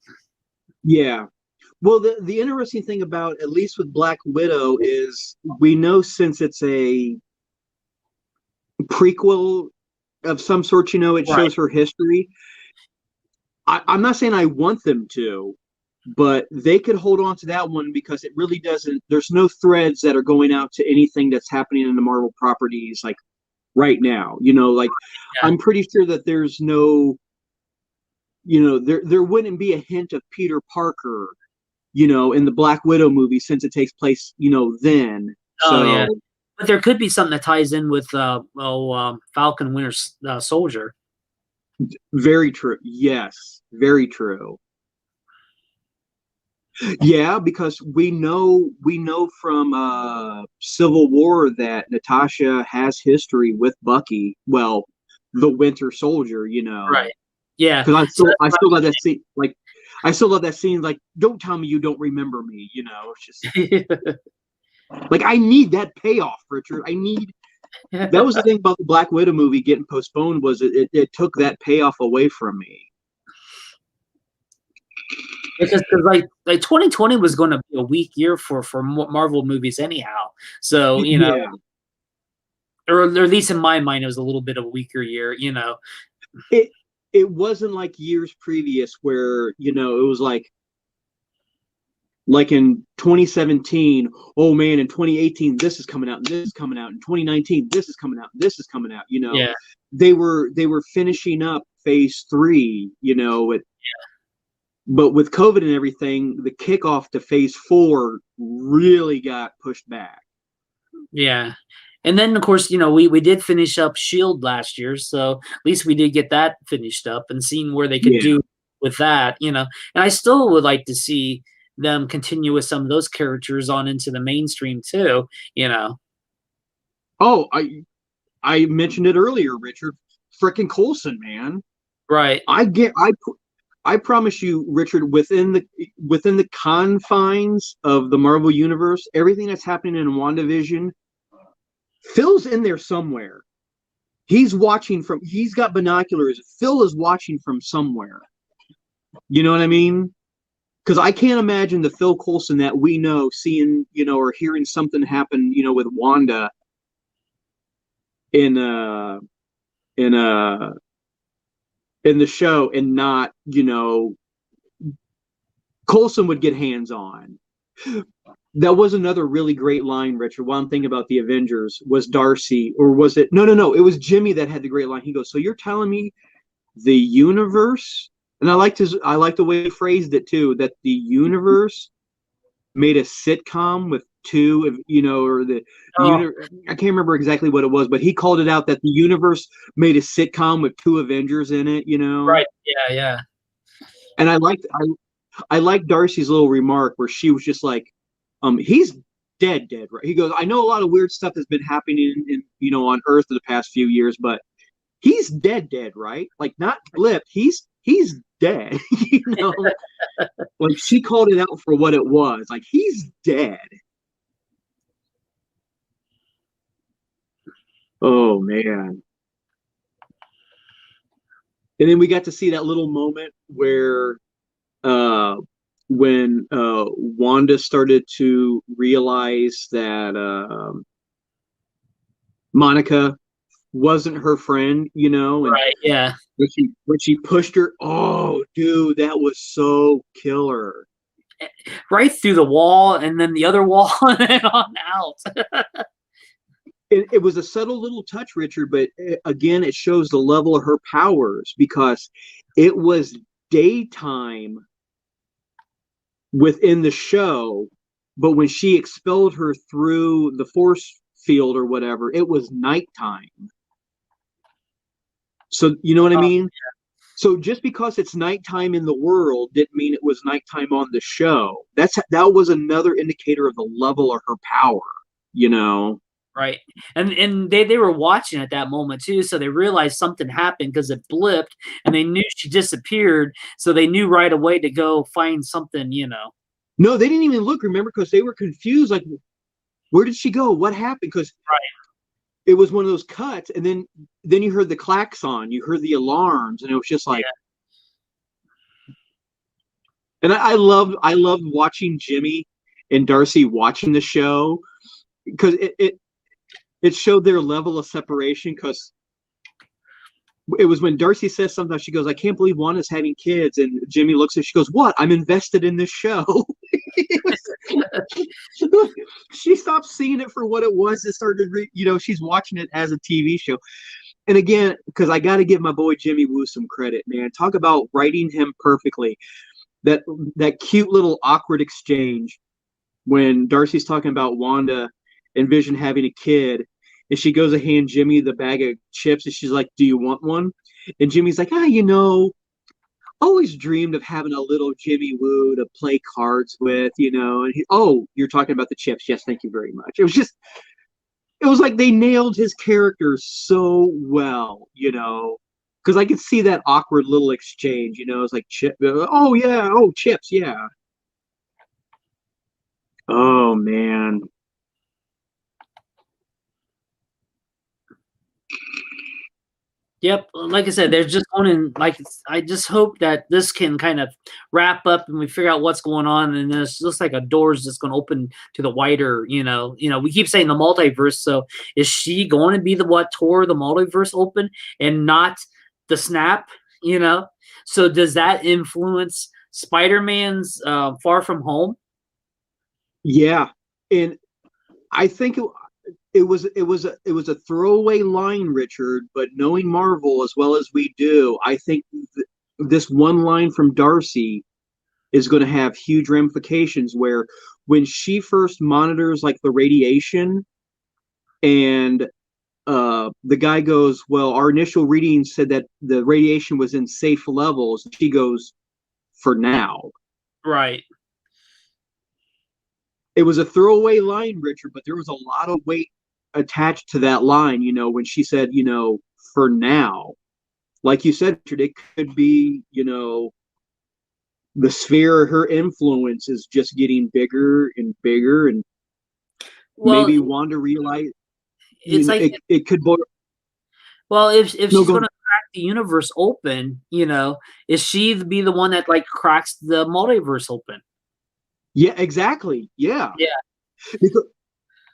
Yeah. Well, the interesting thing about, at least with Black Widow, is we know, since it's a prequel of some sort, it shows her history. I'm not saying I want them to, but they could hold on to that one, because it really doesn't, there's no threads that are going out to anything that's happening in the Marvel properties like right now. I'm pretty sure that there's no, there wouldn't be a hint of Peter Parker, in the Black Widow movie, since it takes place, then. Oh, yeah. But there could be something that ties in with Falcon Winter Soldier. Very true. Yes, very true. Yeah, because we know from Civil War that Natasha has history with Bucky. Well, the Winter Soldier, Right. Yeah. Because I still love that scene. Like, I still love that scene. Like, don't tell me you don't remember me. It's just like, I need that payoff, Richard. That was the thing about the Black Widow movie getting postponed, was it took that payoff away from me. Because like 2020 was going to be a weak year for Marvel movies anyhow. So, or at least in my mind, it was a little bit of a weaker year, It wasn't like years previous where, it was like in 2017, oh man, in 2018, this is coming out, and this is coming out. In 2019, this is coming out, and this is coming out. Yeah. They were finishing up phase 3, but with COVID and everything, the kickoff to phase 4 really got pushed back. Yeah. And then, of course, we did finish up S.H.I.E.L.D. last year, so at least we did get that finished up and seeing where they could do with that, And I still would like to see them continue with some of those characters on into the mainstream too, Oh, I mentioned it earlier, Richard. Frickin' Coulson, man. Right. I promise you, Richard, within the confines of the Marvel universe, everything that's happening in WandaVision, Phil's in there somewhere. He's got binoculars. Phil is watching from somewhere. You know what I mean? Because I can't imagine the Phil Coulson that we know seeing, or hearing something happen, with Wanda in the show, and not, Coulson would get hands on. That was another really great line, Richard. While I'm thinking about the Avengers, was Darcy, or was it? No. It was Jimmy that had the great line. He goes, "So you're telling me the universe?" And I liked the way he phrased it too. That the universe made a sitcom with two, I can't remember exactly what it was, but he called it out that the universe made a sitcom with 2 Avengers in it. Right. Yeah. And I liked Darcy's little remark where she was just like, he's dead, right? He goes, I know a lot of weird stuff has been happening in on Earth in the past few years, but he's dead, right? Like, not blip, he's dead. Like, she called it out for what it was. Like, he's dead. Oh man. And then we got to see that little moment where when Wanda started to realize that Monica wasn't her friend, and right, yeah. When she pushed her, oh dude, that was so killer. Right through the wall, and then the other wall, and then on out. It was a subtle little touch, Richard, but again, it shows the level of her powers, because it was daytime within the show, but when she expelled her through the force field or whatever, it was nighttime. So you know what I Oh, mean? So just because it's nighttime in the world didn't mean it was nighttime on the show. That was another indicator of the level of her power, you know. right. And they were watching at that moment too, so they realized something happened because it blipped, and they knew she disappeared, so they knew right away to go find something, you know. No, they didn't even look, remember, because they were confused, like, where did she go? What happened? Because Right. it was one of those cuts, and then you heard the klaxon, you heard the alarms, and it was just like, Yeah. and I loved watching Jimmy and Darcy watching the show because it showed their level of separation. Because it was when Darcy says something, she goes, "I can't believe Wanda's having kids," and Jimmy looks at her, she goes, "What? I'm invested in this show." She stopped seeing it for what it was and started, she's watching it as a TV show. And again, because I got to give my boy Jimmy Woo some credit, man. Talk about writing him perfectly. That cute little awkward exchange when Darcy's talking about Wanda and Vision having a kid, and she goes to hand Jimmy the bag of chips, and she's like, "Do you want one?" And Jimmy's like, always dreamed of having a little Jimmy Woo to play cards with, And you're talking about the chips? Yes, thank you very much. It was like they nailed his character so well, because I could see that awkward little exchange, it's like chip. Oh yeah, oh chips, yeah. Oh man. Yep, like I said, there's just one in like I just hope that this can kind of wrap up and we figure out what's going on, and then it's just like a door's just going to open to the wider, we keep saying the multiverse. So is she going to be the what tore the multiverse open and not the snap? So does that influence Spider-Man's Far From Home? Yeah, and I think it was a throwaway line, Richard. But knowing Marvel as well as we do, I think this one line from Darcy is going to have huge ramifications. Where when she first monitors like the radiation, and the guy goes, "Well, our initial readings said that the radiation was in safe levels." She goes, "For now." Right. It was a throwaway line, Richard, but there was a lot of weight attached to that line, when she said, "For now." Like you said, Richard, it could be, the sphere of her influence is just getting bigger and bigger, and Well, maybe Wanda realized, it's like it could. well, if No, she's go going ahead. to crack the universe open, is she be the one that like cracks the multiverse open? Yeah, exactly. Yeah, Yeah.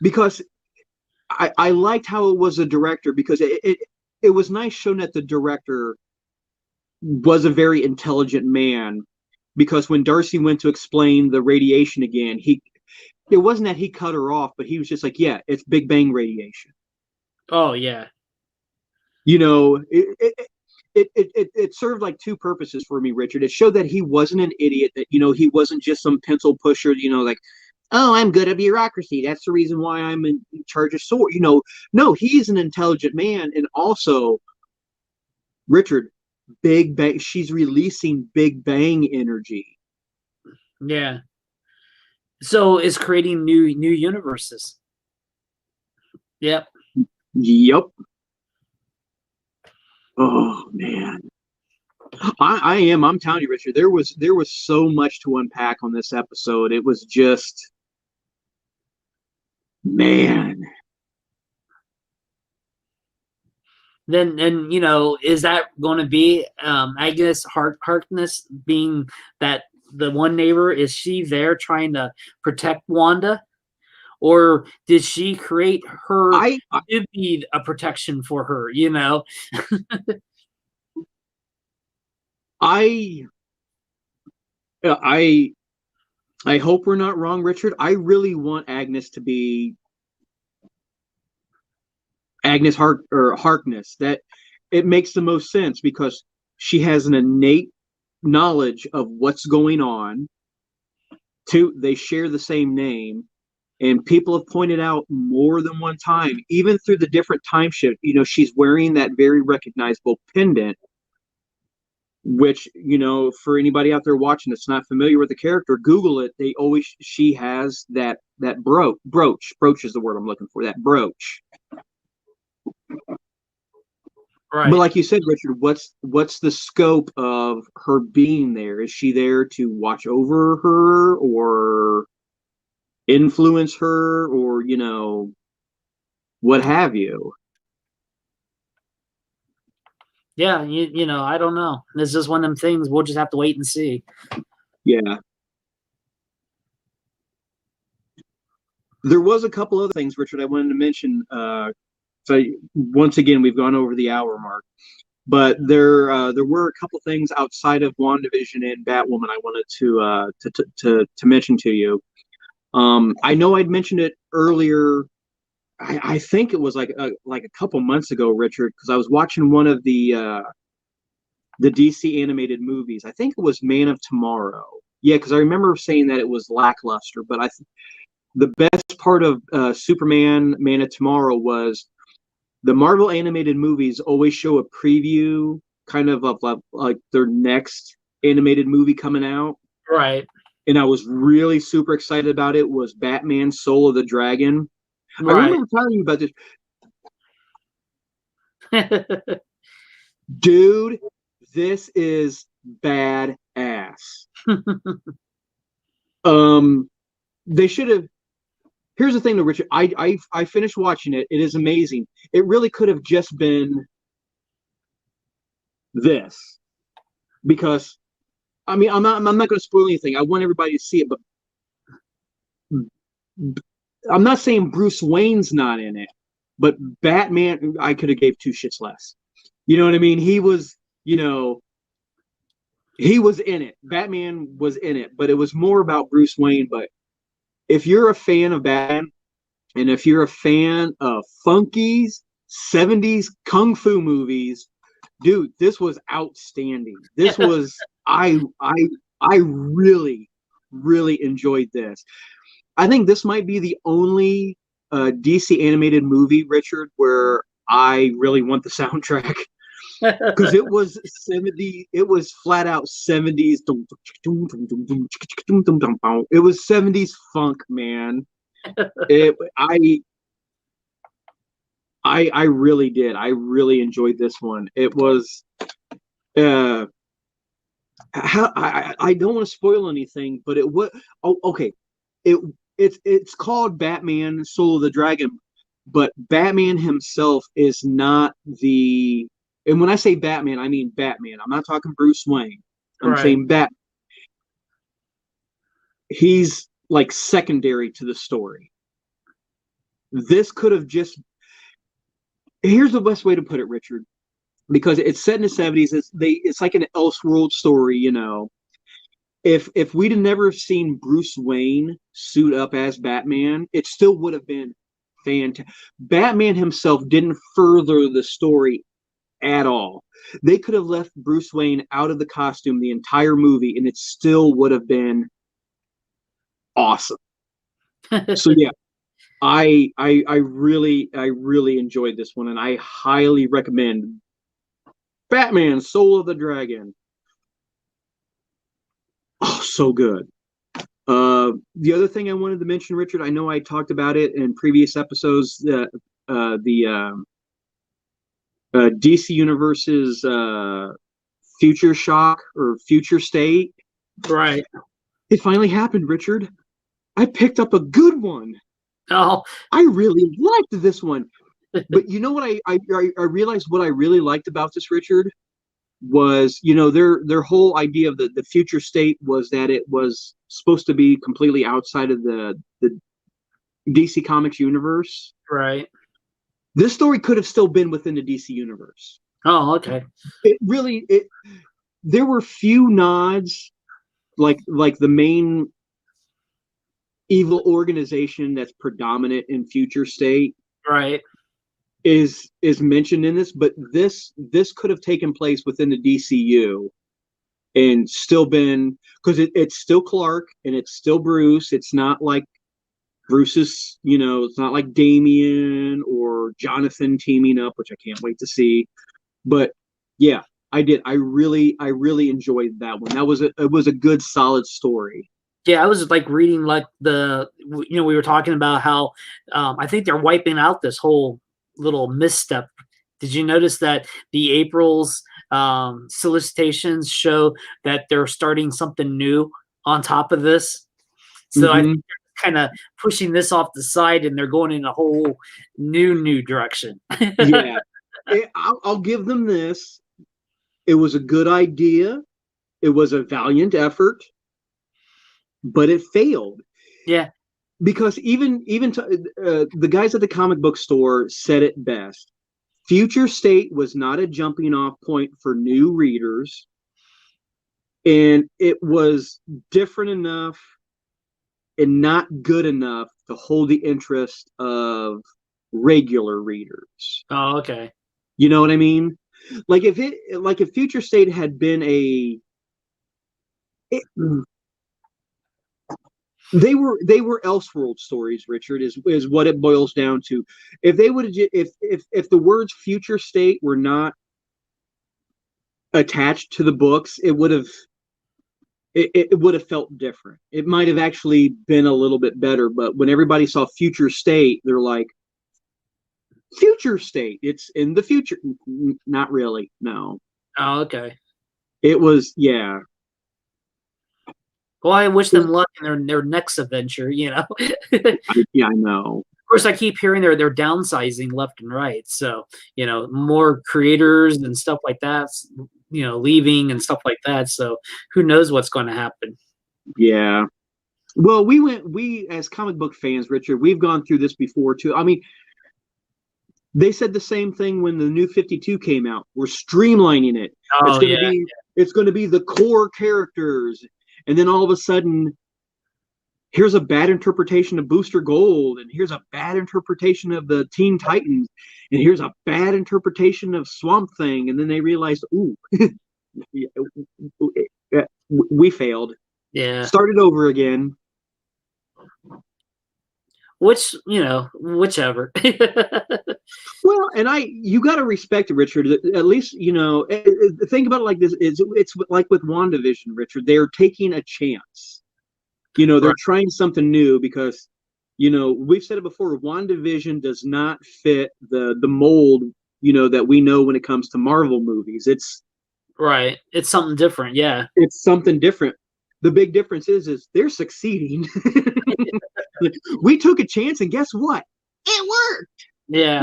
because I liked how it was a director, because it was nice showing that the director was a very intelligent man, because when Darcy went to explain the radiation again, it wasn't that he cut her off, but he was just like, "Yeah, it's Big Bang radiation." Oh yeah. It served like two purposes for me, Richard. It showed that he wasn't an idiot, that he wasn't just some pencil pusher, like, "Oh, I'm good at bureaucracy. That's the reason why I'm in charge of SWORD." No, he's an intelligent man, and also, Richard, Big Bang. She's releasing Big Bang energy. Yeah. So is creating new universes. Yep. Yep. Oh man. I am. I'm telling you, Richard. There was so much to unpack on this episode. It was just, man. Then and is that going to be Agnes Harkness being that the one neighbor? Is she there trying to protect Wanda, or did she create her I to be a protection for her? I I I hope we're not wrong, Richard. I really want Agnes to be Agnes Harkness. That it makes the most sense, because she has an innate knowledge of what's going on. Two, they share the same name, And people have pointed out more than one time, even through the different time shift, she's wearing that very recognizable pendant, which, for anybody out there watching that's not familiar with the character, Google it. She has that brooch is the word I'm looking for, that brooch. Right. But like you said, Richard, what's the scope of her being there? Is she there to watch over her or influence her or, what have you? Yeah, I don't know. This is one of them things. We'll just have to wait and see. Yeah. There was a couple other things, Richard, I wanted to mention. So once again, we've gone over the hour mark, but there were a couple things outside of WandaVision and Batwoman I wanted to mention to you. I know I'd mentioned it earlier. I think it was like a couple months ago, Richard, because I was watching one of the DC animated movies. I think it was Man of Tomorrow. Yeah, because I remember saying that it was lackluster, but the best part of Superman Man of Tomorrow was the Marvel animated movies always show a preview kind of like their next animated movie coming out. Right. And I was really super excited about it. Was Batman Soul of the Dragon. Right. I remember telling you about this. Dude, this is badass. They should have. Here's the thing, though, Richard. I finished watching it. It is amazing. It really could have just been this, because I mean I'm not going to spoil anything. I want everybody to see it, but I'm not saying Bruce Wayne's not in it, but Batman, I could have gave two shits less. You know what I mean? He was in it. Batman was in it, but it was more about Bruce Wayne. But if you're a fan of Batman, and if you're a fan of funkies, 70s kung fu movies, dude, this was outstanding. This was I really, really enjoyed this. I think this might be the only DC animated movie, Richard, where I really want the soundtrack, because it was flat out 70s. It was 70s funk, man. I really did. I really enjoyed this one. It was I don't want to spoil anything, but it was okay. It's called Batman Soul of the Dragon, but Batman himself is not the. And when I say Batman, I mean Batman. I'm not talking Bruce Wayne. I'm saying Batman. He's like secondary to the story. This could have just. Here's the best way to put it, Richard, because it's set in the 70s. It's like an Elseworld story, If we'd have never seen Bruce Wayne suit up as Batman, it still would have been fantastic. Batman himself didn't further the story at all. They could have left Bruce Wayne out of the costume the entire movie, and it still would have been awesome. So yeah, I really enjoyed this one, and I highly recommend Batman: Soul of the Dragon. Oh, so good. The other thing I wanted to mention, Richard, I know I talked about it in previous episodes. The DC Universe's Future Shock or Future State. Right. It finally happened, Richard. I picked up a good one. Oh. I really liked this one. But you know what I realized what I really liked about this, Richard, was, their whole idea of the future state was that it was supposed to be completely outside of the DC Comics universe. Right. This story could have still been within the DC universe. Oh, okay. There were few nods, like the main evil organization that's predominant in Future State. Right. Is mentioned in this, but this could have taken place within the DCU and still been, because it's still Clark and it's still Bruce. It's not like Bruce is, it's not like Damian or Jonathan teaming up, which I can't wait to see. But yeah, I did. I really enjoyed that one. It was a good, solid story. Yeah, I was like reading like we were talking about how I think they're wiping out this whole little misstep. Did you notice that the April's solicitations show that they're starting something new on top of this? So I think they're kind of pushing this off the side and they're going in a whole new direction. Yeah, I'll give them this. It was a good idea. It was a valiant effort, but it failed. Yeah, because the guys at the comic book store said it best. Future State was not a jumping off point for new readers, and it was different enough and not good enough to hold the interest of regular readers. Oh, okay. You know what I mean? Like if Future State had been they were Elseworld stories, Richard, is what it boils down to. If they would have, if the words Future State were not attached to the books, it would have felt different. It might have actually been a little bit better. But when everybody saw Future State, they're like, Future State, it's in the future. Not really, no. Oh, okay. It was, yeah. Well, I wish them luck in their next adventure, Yeah, I know. Of course, I keep hearing they're downsizing left and right. So, more creators and stuff like that, leaving and stuff like that. So who knows what's going to happen? Yeah. Well, we as comic book fans, Richard, we've gone through this before too. I mean, they said the same thing when the New 52 came out. We're streamlining it. Oh, It's going to be the core characters. And then all of a sudden, here's a bad interpretation of Booster Gold, and here's a bad interpretation of the Teen Titans, and here's a bad interpretation of Swamp Thing. And then they realized, ooh, we failed. Yeah. Started over again. Whichever. Well, and you got to respect it, Richard. At least, think about it like this. It's like with WandaVision, Richard. They're taking a chance. They're Right. trying something new because, we've said it before. WandaVision does not fit the mold, that we know when it comes to Marvel movies. It's Right. It's something different. Yeah. It's something different. The big difference is they're succeeding. We took a chance, and guess what? It worked. Yeah.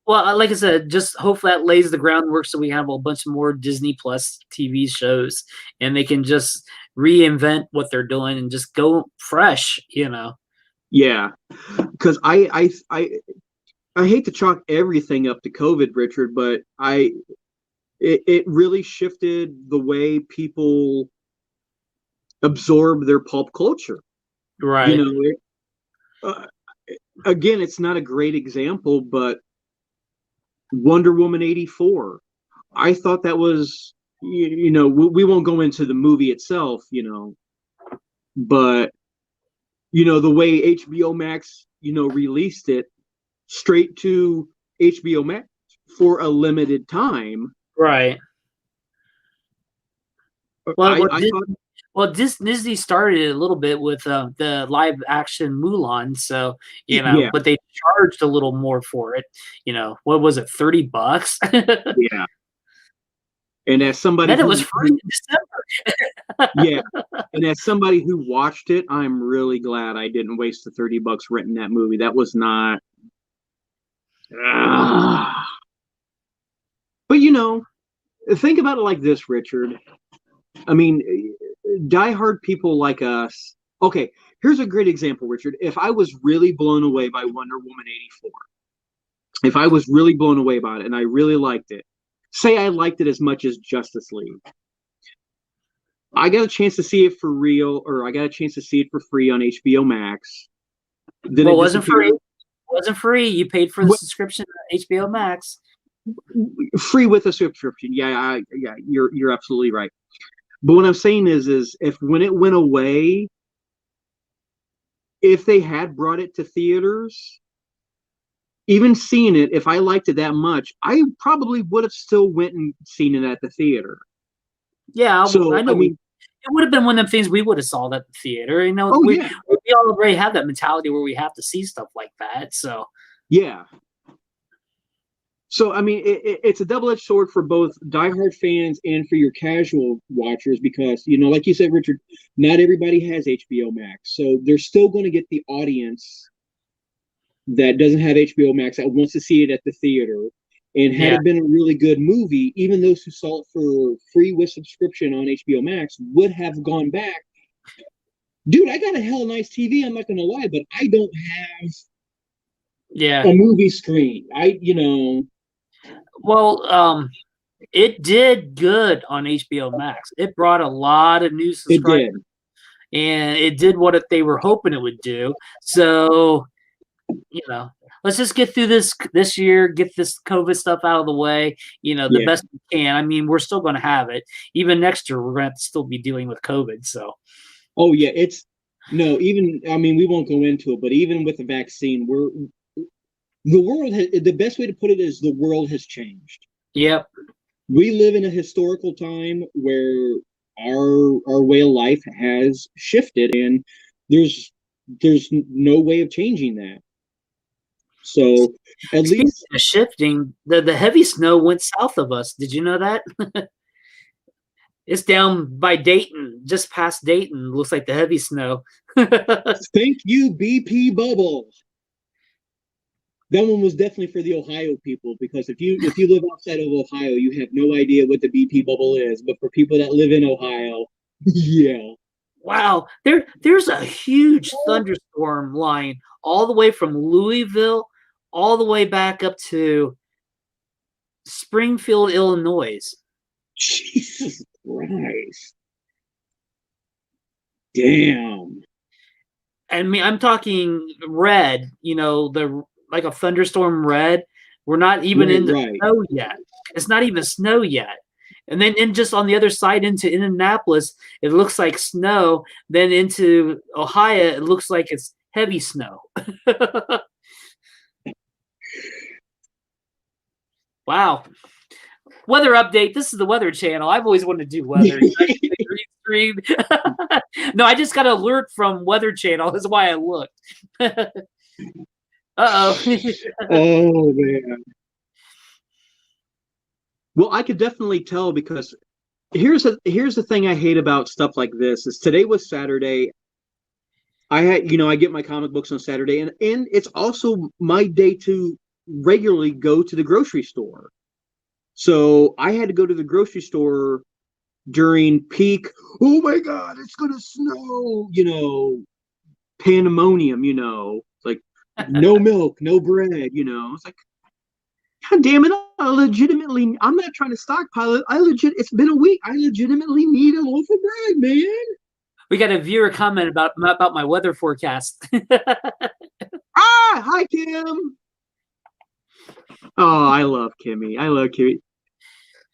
Well, like I said, just hopefully that lays the groundwork so we have a bunch more Disney Plus TV shows, and they can just reinvent what they're doing and just go fresh. Yeah, because I hate to chalk everything up to COVID, Richard, but it really shifted the way people absorb their pulp culture. Right. Again, it's not a great example, but Wonder Woman 84. I thought that was, we won't go into the movie itself, but, the way HBO Max, released it straight to HBO Max for a limited time. Right. Well, Disney started it a little bit with the live action Mulan, so Yeah. but they charged a little more for it. What was it, $30? Yeah. And as somebody, then it was free in December. Yeah, and as somebody who watched it, I'm really glad I didn't waste the $30 renting that movie. That was not. But think about it like this, Richard. I mean, diehard people like us. Okay, here's a great example, Richard. If I was really blown away by Wonder Woman 84, if I was really blown away by it and I really liked it, say I liked it as much as Justice League, I got a chance to see it for real, or I got a chance to see it for free on HBO Max. Well, it wasn't free. It wasn't free. You paid for the subscription on HBO Max. Free with a subscription. Yeah, you're absolutely right. But what I'm saying is if when it went away, if they had brought it to theaters, even seeing it, if I liked it that much, I probably would have still went and seen it at the theater. Yeah, So I know. I mean, It would have been one of them things we would have saw at the theater. You know, oh we yeah, already have that mentality where we have to see stuff like that. So yeah. So I mean, it's a double-edged sword for both diehard fans and for your casual watchers because, you know, like you said, Richard, not everybody has HBO Max, so they're still going to get the audience that doesn't have HBO Max that wants to see it at the theater. And had yeah, it been a really good movie, even those who saw it for free with subscription on HBO Max would have gone back. Dude, I got a hell nice TV. I'm not going to lie, but I don't have yeah. a movie screen. You know, Well, it did good on HBO Max. It brought a lot of new it subscribers, did. and it did what they were hoping it would do. So, you know, let's just get through this year, get this COVID stuff out of the way, you know, the Yeah. best we can. I mean, we're still going to have it. Even next year, we're going to have to still be dealing with COVID. So, Oh yeah, even I mean we won't go into it, but even with the vaccine, the best way to put it is the world has changed. yep. We live in a historical time where our way of life has shifted, and there's no way of changing that. So at Speaking least of shifting, the heavy snow went south of us. Did you know that? It's down by Dayton, just past Dayton. Looks like the heavy snow. thank you, BP Bubble. That one was definitely for the Ohio people because if you live outside of Ohio, you have no idea what the BP bubble is. But for people that live in Ohio, yeah. Wow, there's a huge thunderstorm line all the way from Louisville, all the way back up to Springfield, Illinois. Jesus Christ. Damn. I mean, I'm talking red. You know, the like a thunderstorm red. We're not even in the Right. snow yet. It's not even snow yet. And then just on the other side into Indianapolis, it looks like snow. Then into Ohio, it looks like it's heavy snow. Wow. Weather update. This is the Weather Channel. I've always wanted to do weather. Green screen. No, I just got an alert from Weather Channel. That's why I looked. Uh-oh. Oh man. Well, I could definitely tell because here's the thing I hate about stuff like this is today was Saturday. I get my comic books on Saturday, and it's also my day to regularly go to the grocery store. So I had to go to the grocery store during peak. Oh my God, it's gonna snow! Pandemonium. Like no milk, no bread. It's like, God damn it! I'm not trying to stockpile it. It's been a week. I legitimately need a loaf of bread, man. We got a viewer comment about my weather forecast. Hi Kim. Oh, I love Kimmy.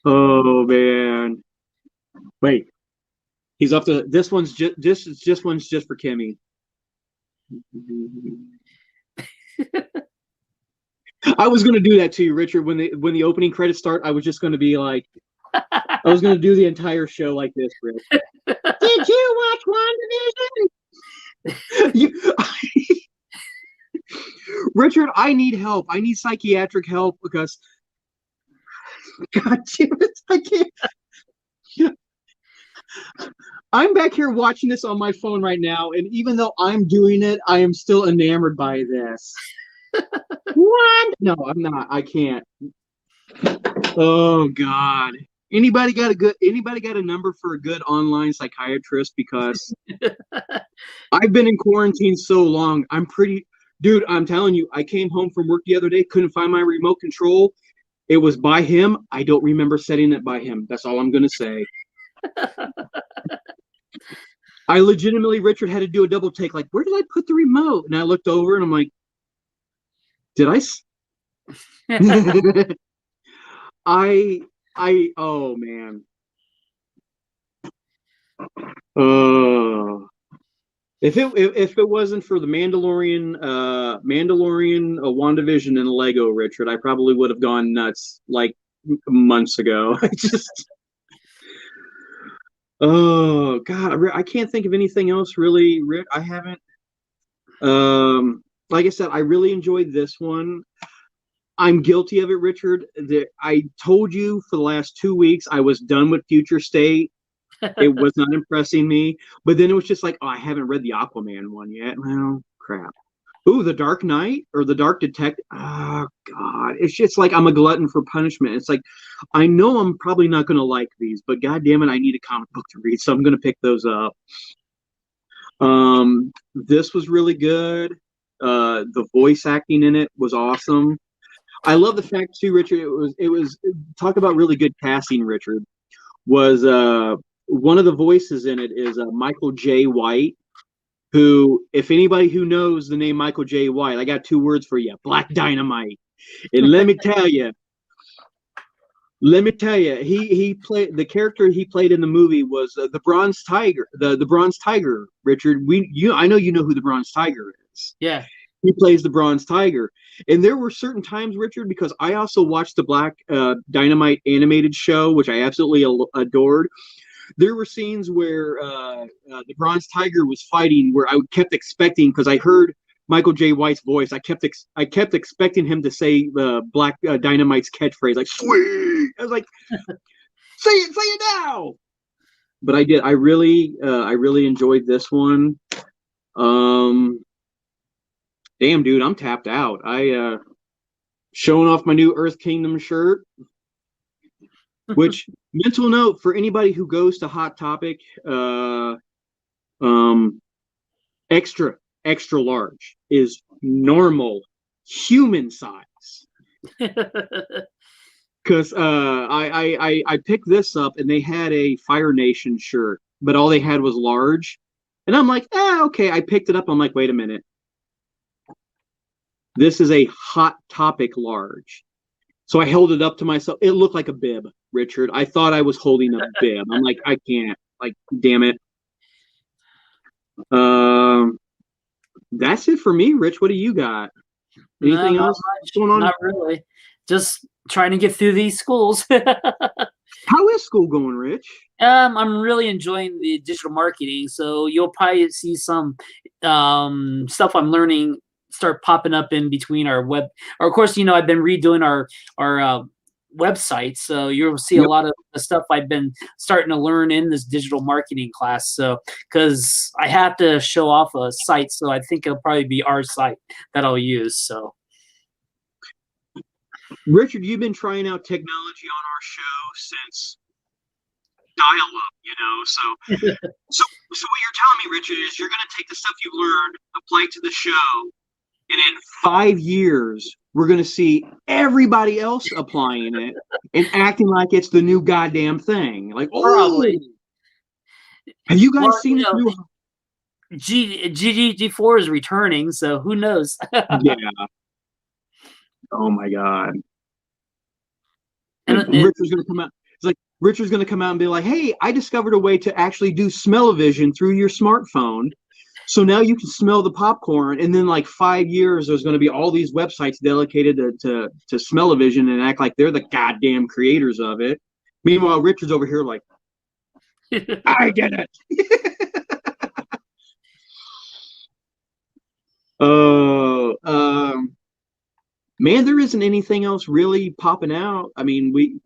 Oh man. Wait. He's off the. This one's just one's just for Kimmy. I was gonna do that to you, Richard. When the opening credits start, I was just gonna be like, I was gonna do the entire show like this, Rich. Did you watch WandaVision? Richard, I need help. I need psychiatric help because, God damn it, I can't. I'm back here watching this on my phone right now, and even though I'm doing it, I am still enamored by this. What? No, I'm not. I can't. Oh God. Anybody got a number for a good online psychiatrist? Because I've been in quarantine so long. Dude, I'm telling you, I came home from work the other day, couldn't find my remote control. It was by him. I don't remember setting it by him. That's all I'm gonna say. I legitimately, Richard, had to do a double take. Like, where did I put the remote? And I looked over and I'm like, did oh man. If it wasn't for the Mandalorian, WandaVision, and Lego, Richard, I probably would have gone nuts like months ago. I just, oh God, I can't think of anything else really. I haven't. Like I said, I really enjoyed this one. I'm guilty of it, Richard. I told you for the last 2 weeks I was done with Future State. It was not impressing me. But then it was just like, oh, I haven't read the Aquaman one yet. Well, crap. Ooh, The Dark Knight or The Dark Detective. Oh, God. It's just like I'm a glutton for punishment. It's like, I know I'm probably not going to like these, but God damn it, I need a comic book to read. So I'm going to pick those up. This was really good. The voice acting in it was awesome. I love the fact too, Richard. It was talk about really good casting, Richard. Was one of the voices in it is Michael J. White, who, if anybody who knows the name Michael J. White, I got 2 words for you: Black Dynamite. And let me tell you, he played the character he played in the movie was the Bronze Tiger, the Bronze Tiger. Richard, I know you know who the Bronze Tiger is. Yeah. He plays the Bronze Tiger. And there were certain times, Richard, because I also watched the Black Dynamite animated show, which I absolutely adored. There were scenes where the Bronze Tiger was fighting, where I kept expecting, because I heard Michael J. White's voice, I kept expecting him to say Black Dynamite's catchphrase, like "sweet." I was like, say it now. But I did. I really enjoyed this one. Damn, dude, I'm tapped out. I showing off my new Earth Kingdom shirt. Which, mental note for anybody who goes to Hot Topic, extra large is normal human size. Because I picked this up and they had a Fire Nation shirt, but all they had was large, and I'm like, okay. I picked it up. I'm like, wait a minute. This is a Hot Topic large. So I held it up to myself. It looked like a bib, Richard. I thought I was holding a bib. I'm like, I can't. Like, damn it. That's it for me, Rich. What do you got? Anything else going on? Not really. Just trying to get through these schools. How is school going, Rich? I'm really enjoying the digital marketing. So you'll probably see some stuff I'm learning start popping up in between our web. Or of course, I've been redoing our website, so you'll see a lot of the stuff I've been starting to learn in this digital marketing class. So because I have to show off a site, so I think it'll probably be our site that I'll use. So, Richard, you've been trying out technology on our show since dial-up, so what you're telling me, Richard, is you're going to take the stuff you learned, apply it to the show, and in 5 years, we're going to see everybody else applying it and acting like it's the new goddamn thing. Like, probably. Have you guys seen it? GG4 is returning, so who knows? Yeah. Oh my God. And Richard's going to come out. It's like Richard's going to come out and be like, "Hey, I discovered a way to actually do smell-o-vision through your smartphone. So now you can smell the popcorn." And then, like 5 years, there's going to be all these websites dedicated to smell-o-vision and act like they're the goddamn creators of it. Meanwhile, Richard's over here like, "I get it." Man, there isn't anything else really popping out. I mean, we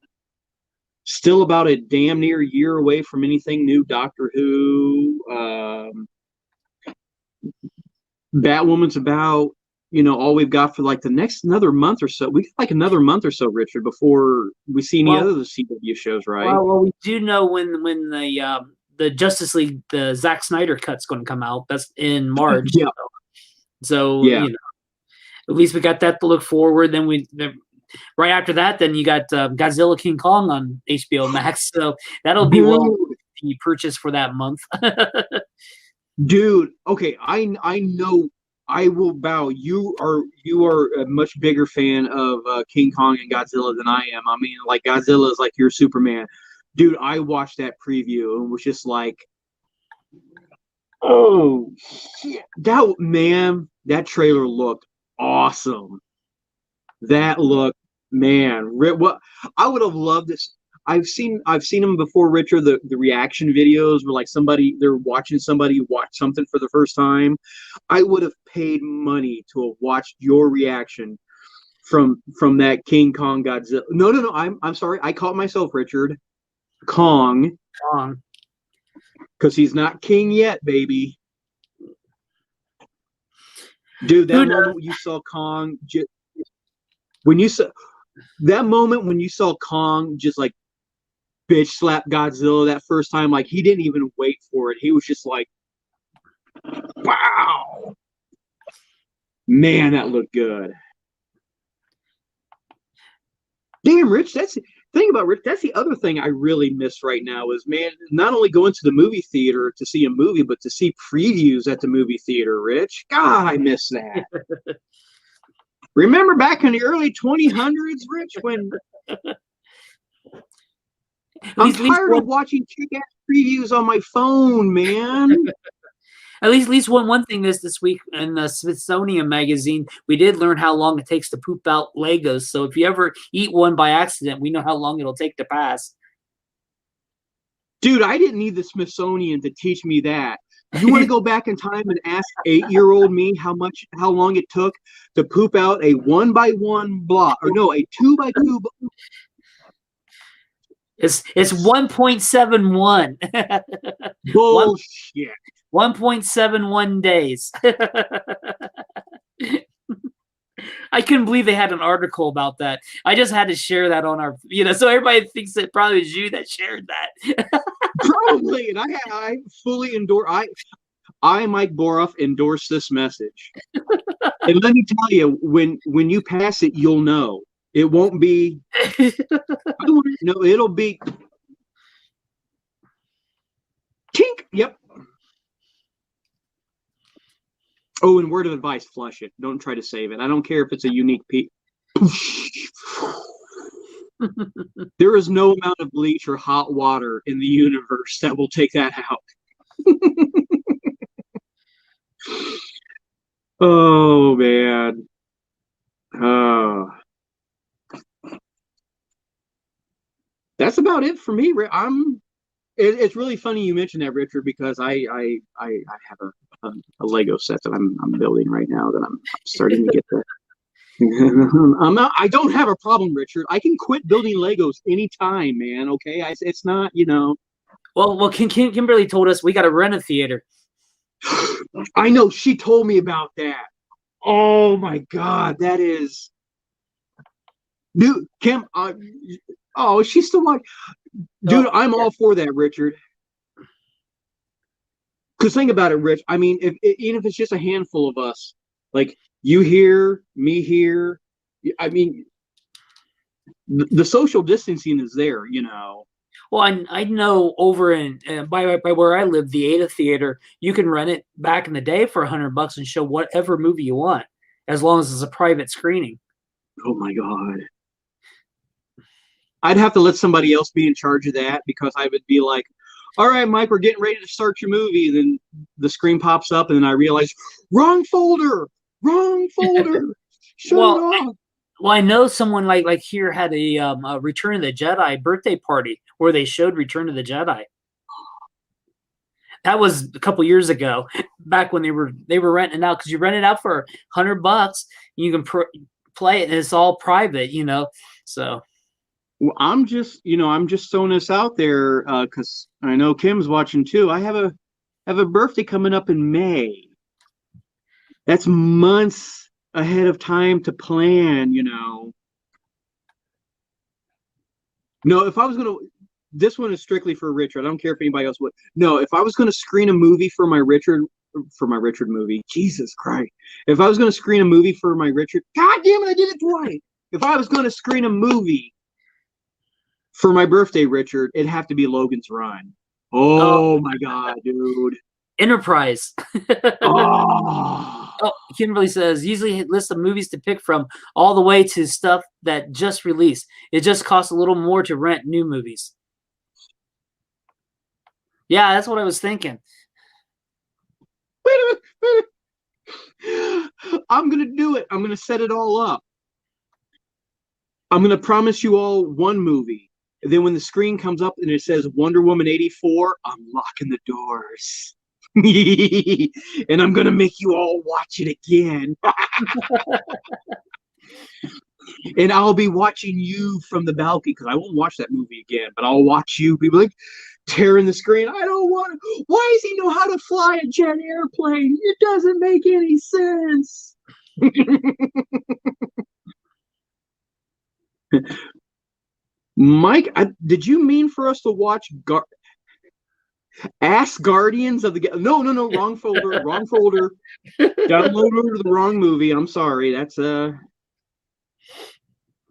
still about a damn near year away from anything new. Doctor Who, Batwoman's about, all we've got for like the next another month or so. We got like another month or so, Richard, before we see any other CW shows, right? Well, we do know when the Justice League, the Zack Snyder cut's going to come out. That's in March. Yeah. So at least we got that to look forward. Then right after that, then you got Godzilla King Kong on HBO Max. So that'll be the purchase for that month. Dude, okay, I know I will bow. You are a much bigger fan of King Kong and Godzilla than I am. I mean, like Godzilla is like your Superman. Dude, I watched that preview and was just like, Oh shit! That trailer looked awesome. That looked, what I would have loved this. I've seen them before, Richard. The reaction videos where like they're watching somebody watch something for the first time. I would have paid money to have watched your reaction from that King Kong Godzilla. No. I'm sorry. I caught myself, Richard. Kong, because he's not king yet, baby. Dude, that moment when you saw Kong, when you saw that moment when you saw Kong just like bitch slap Godzilla that first time, like he didn't even wait for it. He was just like, wow. Man, that looked good. Damn, Rich, that's the thing about Rich. That's the other thing I really miss right now is, man, not only going to the movie theater to see a movie, but to see previews at the movie theater, Rich. God, I miss that. Remember back in the early 2000s, Rich, when I'm tired of watching kick-ass previews on my phone, man. At least one thing this week in the Smithsonian magazine, we did learn how long it takes to poop out Legos. So if you ever eat one by accident, we know how long it'll take to pass. Dude, I didn't need the Smithsonian to teach me that. You want to go back in time and ask 8-year-old me how long it took to poop out a 1x1 block, or no, a 2x2 block? It's 1.71. Bullshit. 1.71 days. I couldn't believe they had an article about that. I just had to share that on our, so everybody thinks it probably was you that shared that. Probably, and I fully endorse. I Mike Boroff endorse this message. And let me tell you, when you pass it, you'll know. It won't be. No, it'll be. Tink. Yep. Oh, and word of advice: flush it. Don't try to save it. I don't care if it's a unique piece. There is no amount of bleach or hot water in the universe that will take that out. Oh man. That's about it for me. It's really funny you mentioned that, Richard, because I have a Lego set that I'm building right now that I'm starting to get that. I don't have a problem, Richard. I can quit building Legos anytime, man. Okay, it's not, Well, Kimberly told us we got to rent a theater. I know, she told me about that. Oh my God, that is, dude. Kim, she's still like, dude. I'm all for that, Richard. Because think about it, Rich. I mean, even if it's just a handful of us, like you here, me here. I mean, the social distancing is there, Well, I know over in by where I live, the Ada Theater, you can rent it back in the day for $100 and show whatever movie you want, as long as it's a private screening. Oh my God. I'd have to let somebody else be in charge of that, because I would be like, all right, Mike, we're getting ready to start your movie. And then the screen pops up and then I realize, wrong folder. Shut it off. Well, I know someone like here had a Return of the Jedi birthday party where they showed Return of the Jedi. That was a couple years ago, back when they were renting it out, because you rent it out for $100. You can play it, and it's all private, So. Well, I'm just throwing this out there because I know Kim's watching too. I have a birthday coming up in May. That's months ahead of time to plan, No, if I was gonna, this one is strictly for Richard. I don't care if anybody else would. No, if I was gonna screen a movie for my Richard movie, Jesus Christ. If I was gonna screen a movie for my Richard, God damn it, I did it twice. If I was gonna screen a movie for my birthday, Richard, it'd have to be Logan's Run. Oh my God, dude. Enterprise. Oh. Kimberly says, usually list of movies to pick from all the way to stuff that just released. It just costs a little more to rent new movies. Yeah, that's what I was thinking. Wait a minute. I'm going to do it. I'm going to set it all up. I'm going to promise you all one movie. And then when the screen comes up and it says Wonder Woman 84, I'm locking the doors. And I'm going to make you all watch it again. And I'll be watching you from the balcony because I won't watch that movie again, but I'll watch you be like tearing the screen. I don't want to. Why does he know how to fly a jet airplane? It doesn't make any sense. Mike, did you mean for us to watch Ask Guardians of the No, wrong folder, wrong folder. Downloaded the wrong movie. I'm sorry. That's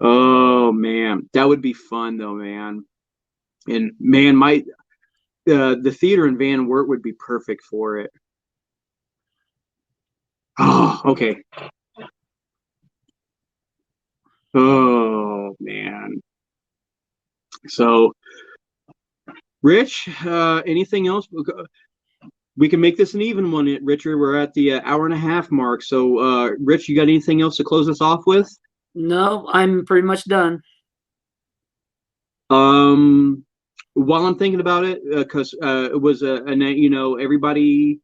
Oh man, that would be fun though, man. And man, the theater in Van Wert would be perfect for it. Oh, okay. Oh man. So, Rich, anything else? We can make this an even one, Richard. We're at the hour and a half mark. So, Rich, you got anything else to close us off with? No, I'm pretty much done. While I'm thinking about it, because it was everybody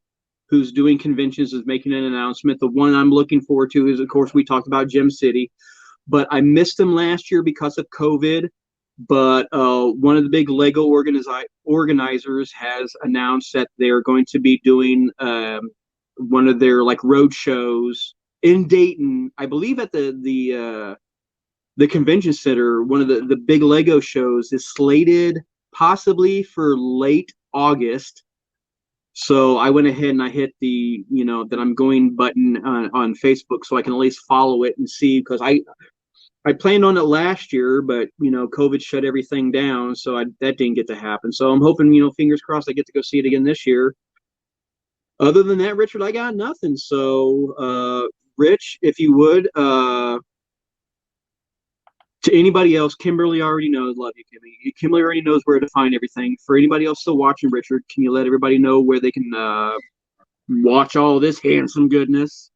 who's doing conventions is making an announcement. The one I'm looking forward to is, of course, we talked about Gem City, but I missed them last year because of COVID. But one of the big Lego organizers has announced that they're going to be doing one of their like road shows in Dayton, I believe at the convention center. One of the big Lego shows is slated possibly for late August. So I went ahead and I hit the that I'm going button on Facebook so I can at least follow it and see, because I planned on it last year, but COVID shut everything down, so that didn't get to happen. So I'm hoping, fingers crossed, I get to go see it again this year. Other than that, Richard, I got nothing. So, Rich, if you would, to anybody else, Kimberly already knows. Love you, Kimmy. Kimberly already knows where to find everything. For anybody else still watching, Richard, can you let everybody know where they can watch all this handsome goodness?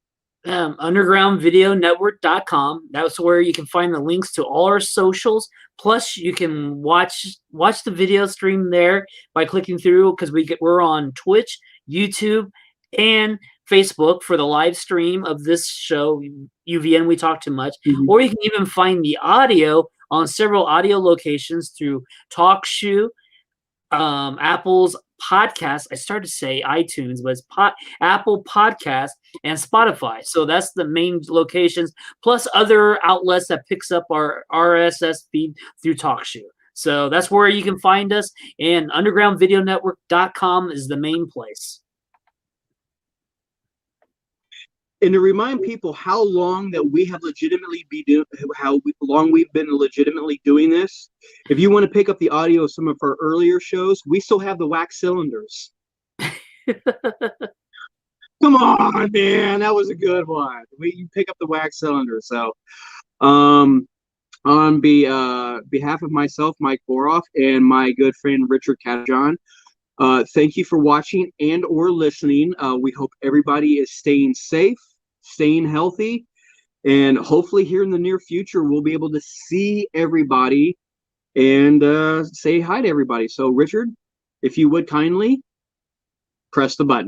Undergroundvideonetwork.com. That's where you can find the links to all our socials. Plus, you can watch the video stream there by clicking through, because we're on Twitch, YouTube, and Facebook for the live stream of this show, UVN We Talk Too Much. Mm-hmm. Or you can even find the audio on several audio locations through TalkShoe, Apple's podcast. I started to say iTunes, but it's Apple Podcast and Spotify. So that's the main locations, plus other outlets that picks up our RSS feed through TalkShoe. So that's where you can find us, and undergroundvideonetwork.com is the main place. And to remind people how long that we have we've been legitimately doing this, if you want to pick up the audio of some of our earlier shows, we still have the wax cylinders. Come on, man, that was a good one. You pick up the wax cylinder. So, on behalf of myself, Mike Boroff, and my good friend Richard Catjon, thank you for watching and or listening. We hope everybody is staying safe, staying healthy, and hopefully here in the near future we'll be able to see everybody and say hi to everybody. So, Richard, if you would kindly press the button.